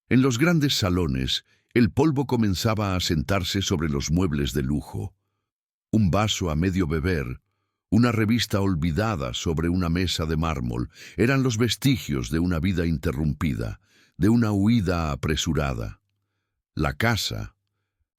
En los grandes salones, el polvo comenzaba a asentarse sobre los muebles de lujo. Un vaso a medio beber, una revista olvidada sobre una mesa de mármol, eran los vestigios de una vida interrumpida, de una huida apresurada. La casa,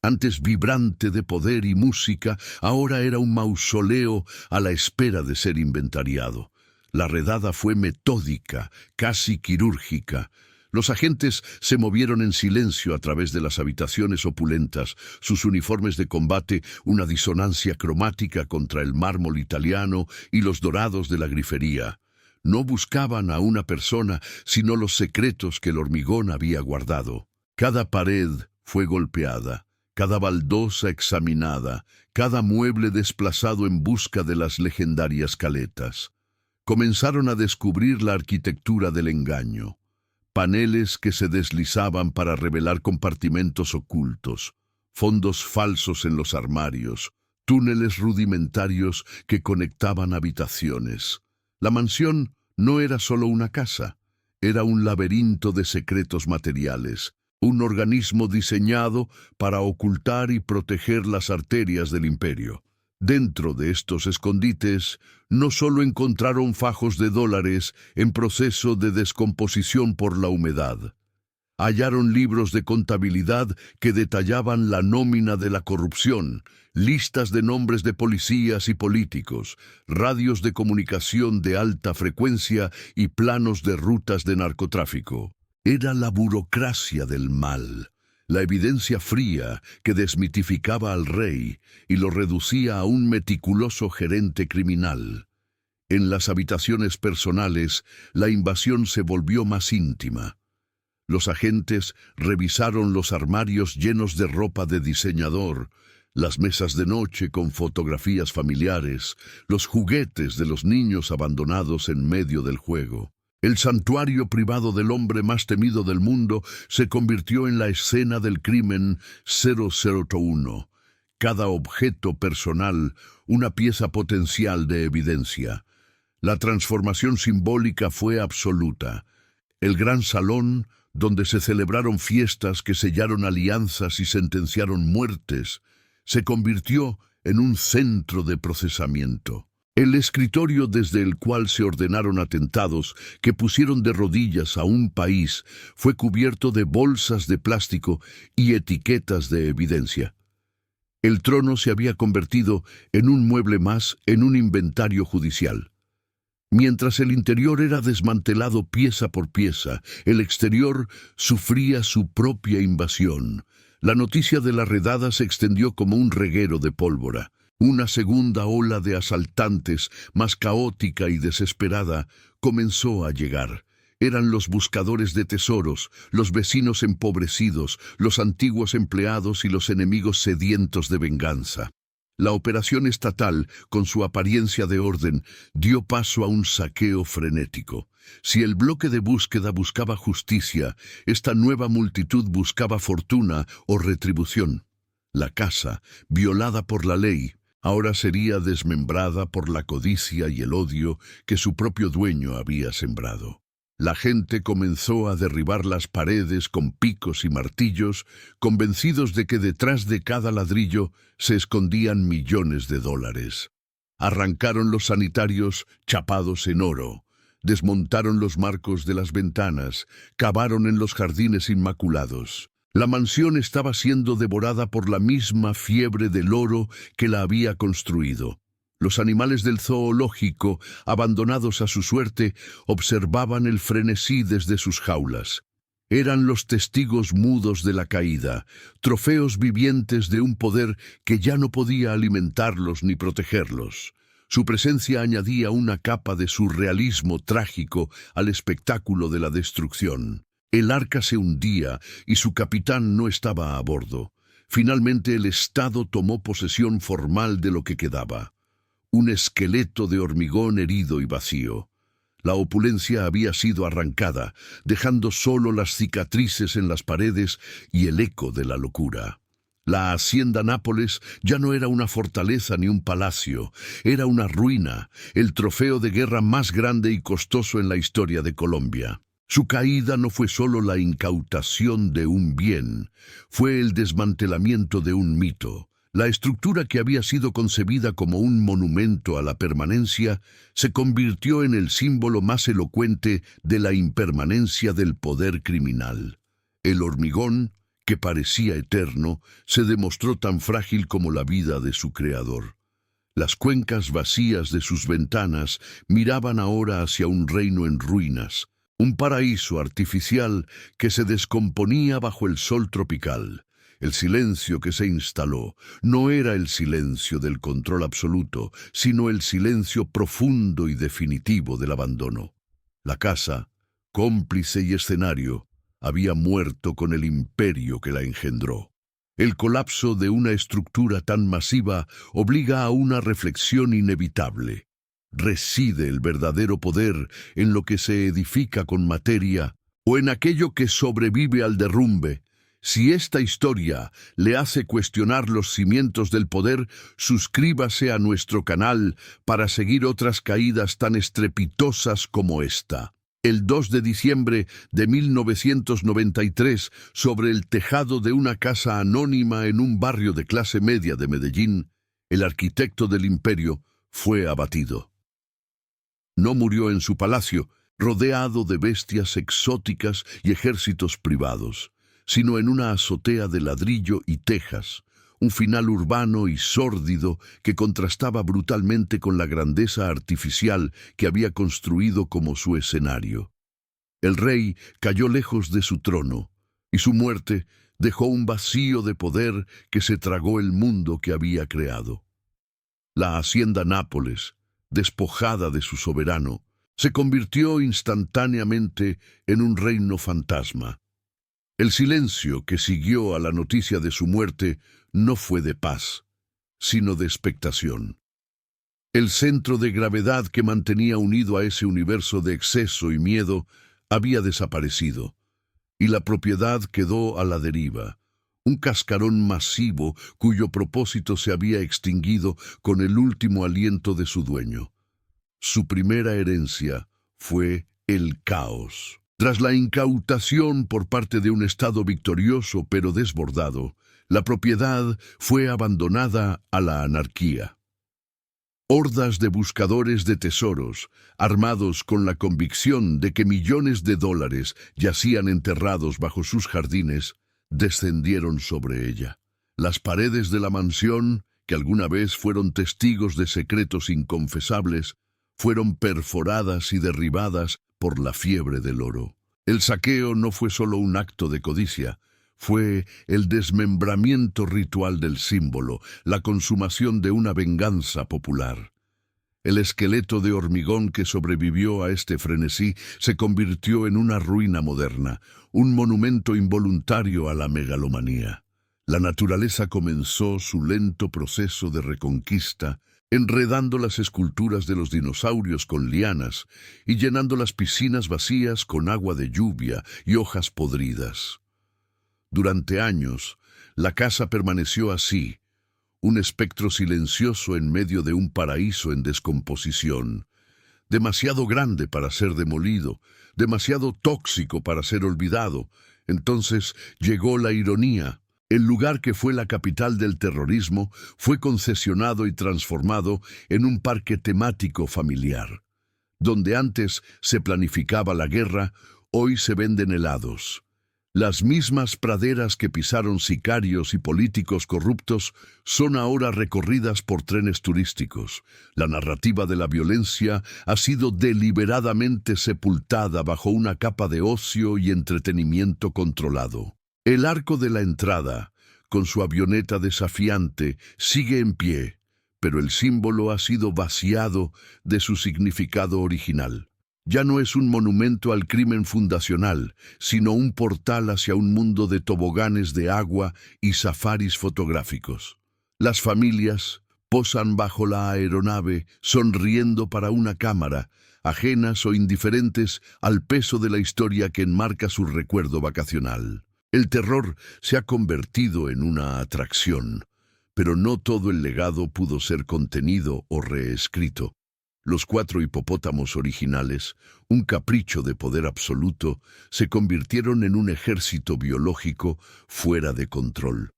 antes vibrante de poder y música, ahora era un mausoleo a la espera de ser inventariado. La redada fue metódica, casi quirúrgica. Los agentes se movieron en silencio a través de las habitaciones opulentas, sus uniformes de combate una disonancia cromática contra el mármol italiano y los dorados de la grifería. No buscaban a una persona, sino los secretos que el hormigón había guardado. Cada pared fue golpeada, cada baldosa examinada, cada mueble desplazado en busca de las legendarias caletas. Comenzaron a descubrir la arquitectura del engaño. Paneles que se deslizaban para revelar compartimentos ocultos, fondos falsos en los armarios, túneles rudimentarios que conectaban habitaciones. La mansión no era solo una casa, Era un laberinto de secretos materiales, un organismo diseñado para ocultar y proteger las arterias del imperio. Dentro de estos escondites, no solo encontraron fajos de dólares en proceso de descomposición por la humedad. Hallaron libros de contabilidad que detallaban la nómina de la corrupción, listas de nombres de policías y políticos, radios de comunicación de alta frecuencia y planos de rutas de narcotráfico. Era la burocracia del mal, la evidencia fría que desmitificaba al rey y lo reducía a un meticuloso gerente criminal. En las habitaciones personales, la invasión se volvió más íntima. Los agentes revisaron los armarios llenos de ropa de diseñador, las mesas de noche con fotografías familiares, los juguetes de los niños abandonados en medio del juego. El santuario privado del hombre más temido del mundo se convirtió en la escena del crimen 001. Cada objeto personal, una pieza potencial de evidencia. La transformación simbólica fue absoluta. El gran salón, donde se celebraron fiestas que sellaron alianzas y sentenciaron muertes, se convirtió en un centro de procesamiento. El escritorio desde el cual se ordenaron atentados que pusieron de rodillas a un país fue cubierto de bolsas de plástico y etiquetas de evidencia. El trono se había convertido en un mueble más en un inventario judicial. Mientras el interior era desmantelado pieza por pieza, el exterior sufría su propia invasión. La noticia de la redada se extendió como un reguero de pólvora. Una segunda ola de asaltantes, más caótica y desesperada, comenzó a llegar. Eran los buscadores de tesoros, los vecinos empobrecidos, los antiguos empleados y los enemigos sedientos de venganza. La operación estatal, con su apariencia de orden, dio paso a un saqueo frenético. Si el bloque de búsqueda buscaba justicia, esta nueva multitud buscaba fortuna o retribución. La casa, violada por la ley, ahora sería desmembrada por la codicia y el odio que su propio dueño había sembrado. La gente comenzó a derribar las paredes con picos y martillos, convencidos de que detrás de cada ladrillo se escondían millones de dólares. Arrancaron los sanitarios chapados en oro, desmontaron los marcos de las ventanas, cavaron en los jardines inmaculados. La mansión estaba siendo devorada por la misma fiebre del oro que la había construido. Los animales del zoológico, abandonados a su suerte, observaban el frenesí desde sus jaulas. Eran los testigos mudos de la caída, trofeos vivientes de un poder que ya no podía alimentarlos ni protegerlos. Su presencia añadía una capa de surrealismo trágico al espectáculo de la destrucción. El arca se hundía y su capitán no estaba a bordo. Finalmente el Estado tomó posesión formal de lo que quedaba. Un esqueleto de hormigón herido y vacío. La opulencia había sido arrancada, dejando solo las cicatrices en las paredes y el eco de la locura. La hacienda Nápoles ya no era una fortaleza ni un palacio, era una ruina, el trofeo de guerra más grande y costoso en la historia de Colombia. Su caída no fue solo la incautación de un bien, fue el desmantelamiento de un mito. La estructura que había sido concebida como un monumento a la permanencia se convirtió en el símbolo más elocuente de la impermanencia del poder criminal. El hormigón, que parecía eterno, se demostró tan frágil como la vida de su creador. Las cuencas vacías de sus ventanas miraban ahora hacia un reino en ruinas, un paraíso artificial que se descomponía bajo el sol tropical. El silencio que se instaló no era el silencio del control absoluto, sino el silencio profundo y definitivo del abandono. La casa, cómplice y escenario, había muerto con el imperio que la engendró. El colapso de una estructura tan masiva obliga a una reflexión inevitable. ¿Reside el verdadero poder en lo que se edifica con materia o en aquello que sobrevive al derrumbe? Si esta historia le hace cuestionar los cimientos del poder, suscríbase a nuestro canal para seguir otras caídas tan estrepitosas como esta. El 2 de diciembre de 1993, sobre el tejado de una casa anónima en un barrio de clase media de Medellín, el arquitecto del imperio fue abatido. No murió en su palacio, rodeado de bestias exóticas y ejércitos privados, sino en una azotea de ladrillo y tejas, un final urbano y sórdido que contrastaba brutalmente con la grandeza artificial que había construido como su escenario. El rey cayó lejos de su trono, y su muerte dejó un vacío de poder que se tragó el mundo que había creado. La hacienda Nápoles, despojada de su soberano, se convirtió instantáneamente en un reino fantasma. El silencio que siguió a la noticia de su muerte no fue de paz, sino de expectación. El centro de gravedad que mantenía unido a ese universo de exceso y miedo había desaparecido, y la propiedad quedó a la deriva, un cascarón masivo cuyo propósito se había extinguido con el último aliento de su dueño. Su primera herencia fue el caos. Tras la incautación por parte de un Estado victorioso pero desbordado, la propiedad fue abandonada a la anarquía. Hordas de buscadores de tesoros, armados con la convicción de que millones de dólares yacían enterrados bajo sus jardines, descendieron sobre ella. Las paredes de la mansión, que alguna vez fueron testigos de secretos inconfesables, fueron perforadas y derribadas por la fiebre del oro. El saqueo no fue solo un acto de codicia, fue el desmembramiento ritual del símbolo, la consumación de una venganza popular. El esqueleto de hormigón que sobrevivió a este frenesí se convirtió en una ruina moderna, un monumento involuntario a la megalomanía. La naturaleza comenzó su lento proceso de reconquista, enredando las esculturas de los dinosaurios con lianas y llenando las piscinas vacías con agua de lluvia y hojas podridas. Durante años, la casa permaneció así, un espectro silencioso en medio de un paraíso en descomposición, demasiado grande para ser demolido, demasiado tóxico para ser olvidado. Entonces llegó la ironía. El lugar que fue la capital del terrorismo fue concesionado y transformado en un parque temático familiar. Donde antes se planificaba la guerra, hoy se venden helados. Las mismas praderas que pisaron sicarios y políticos corruptos son ahora recorridas por trenes turísticos. La narrativa de la violencia ha sido deliberadamente sepultada bajo una capa de ocio y entretenimiento controlado. El arco de la entrada, con su avioneta desafiante, sigue en pie, pero el símbolo ha sido vaciado de su significado original. Ya no es un monumento al crimen fundacional, sino un portal hacia un mundo de toboganes de agua y safaris fotográficos. Las familias posan bajo la aeronave, sonriendo para una cámara, ajenas o indiferentes al peso de la historia que enmarca su recuerdo vacacional. El terror se ha convertido en una atracción, pero no todo el legado pudo ser contenido o reescrito. Los 4 hipopótamos originales, un capricho de poder absoluto, se convirtieron en un ejército biológico fuera de control.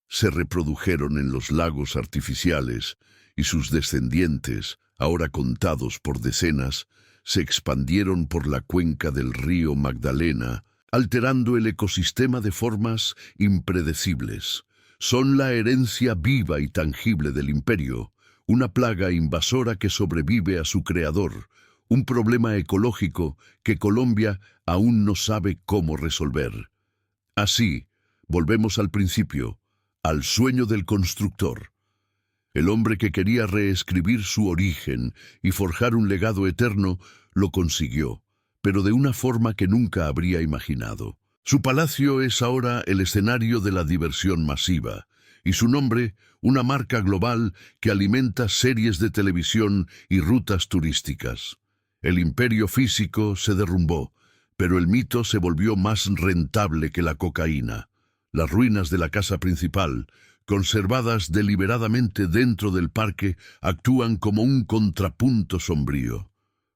Se reprodujeron en los lagos artificiales y sus descendientes, ahora contados por decenas, se expandieron por la cuenca del río Magdalena, alterando el ecosistema de formas impredecibles. Son la herencia viva y tangible del imperio, una plaga invasora que sobrevive a su creador, un problema ecológico que Colombia aún no sabe cómo resolver. Así, volvemos al principio, al sueño del constructor. El hombre que quería reescribir su origen y forjar un legado eterno, lo consiguió, pero de una forma que nunca habría imaginado. Su palacio es ahora el escenario de la diversión masiva, y su nombre, una marca global que alimenta series de televisión y rutas turísticas. El imperio físico se derrumbó, pero el mito se volvió más rentable que la cocaína. Las ruinas de la casa principal, conservadas deliberadamente dentro del parque, actúan como un contrapunto sombrío.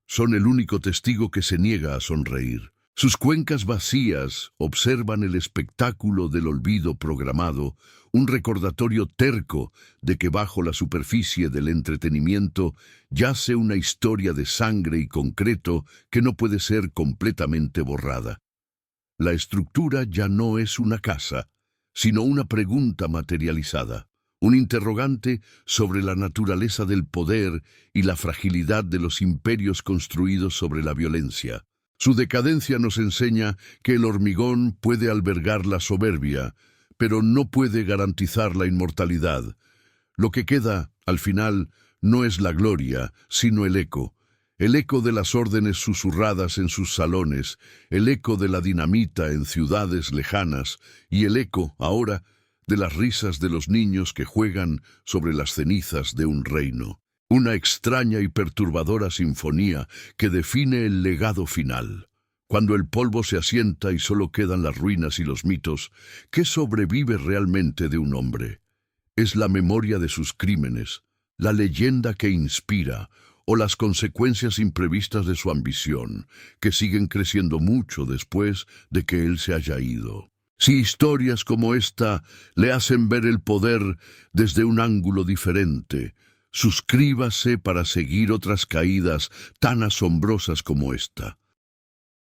son el único testigo que se niega a sonreír. Sus cuencas vacías observan el espectáculo del olvido programado, un recordatorio terco de que bajo la superficie del entretenimiento yace una historia de sangre y concreto que no puede ser completamente borrada. La estructura ya no es una casa, sino una pregunta materializada, un interrogante sobre la naturaleza del poder y la fragilidad de los imperios construidos sobre la violencia. Su decadencia nos enseña que el hormigón puede albergar la soberbia, pero no puede garantizar la inmortalidad. Lo que queda, al final, no es la gloria, sino el eco de las órdenes susurradas en sus salones, el eco de la dinamita en ciudades lejanas y el eco, ahora, de las risas de los niños que juegan sobre las cenizas de un reino. Una extraña y perturbadora sinfonía que define el legado final. Cuando el polvo se asienta y solo quedan las ruinas y los mitos, ¿qué sobrevive realmente de un hombre? ¿Es la memoria de sus crímenes, la leyenda que inspira, o las consecuencias imprevistas de su ambición, que siguen creciendo mucho después de que él se haya ido? Si historias como esta le hacen ver el poder desde un ángulo diferente, suscríbase para seguir otras caídas tan asombrosas como esta.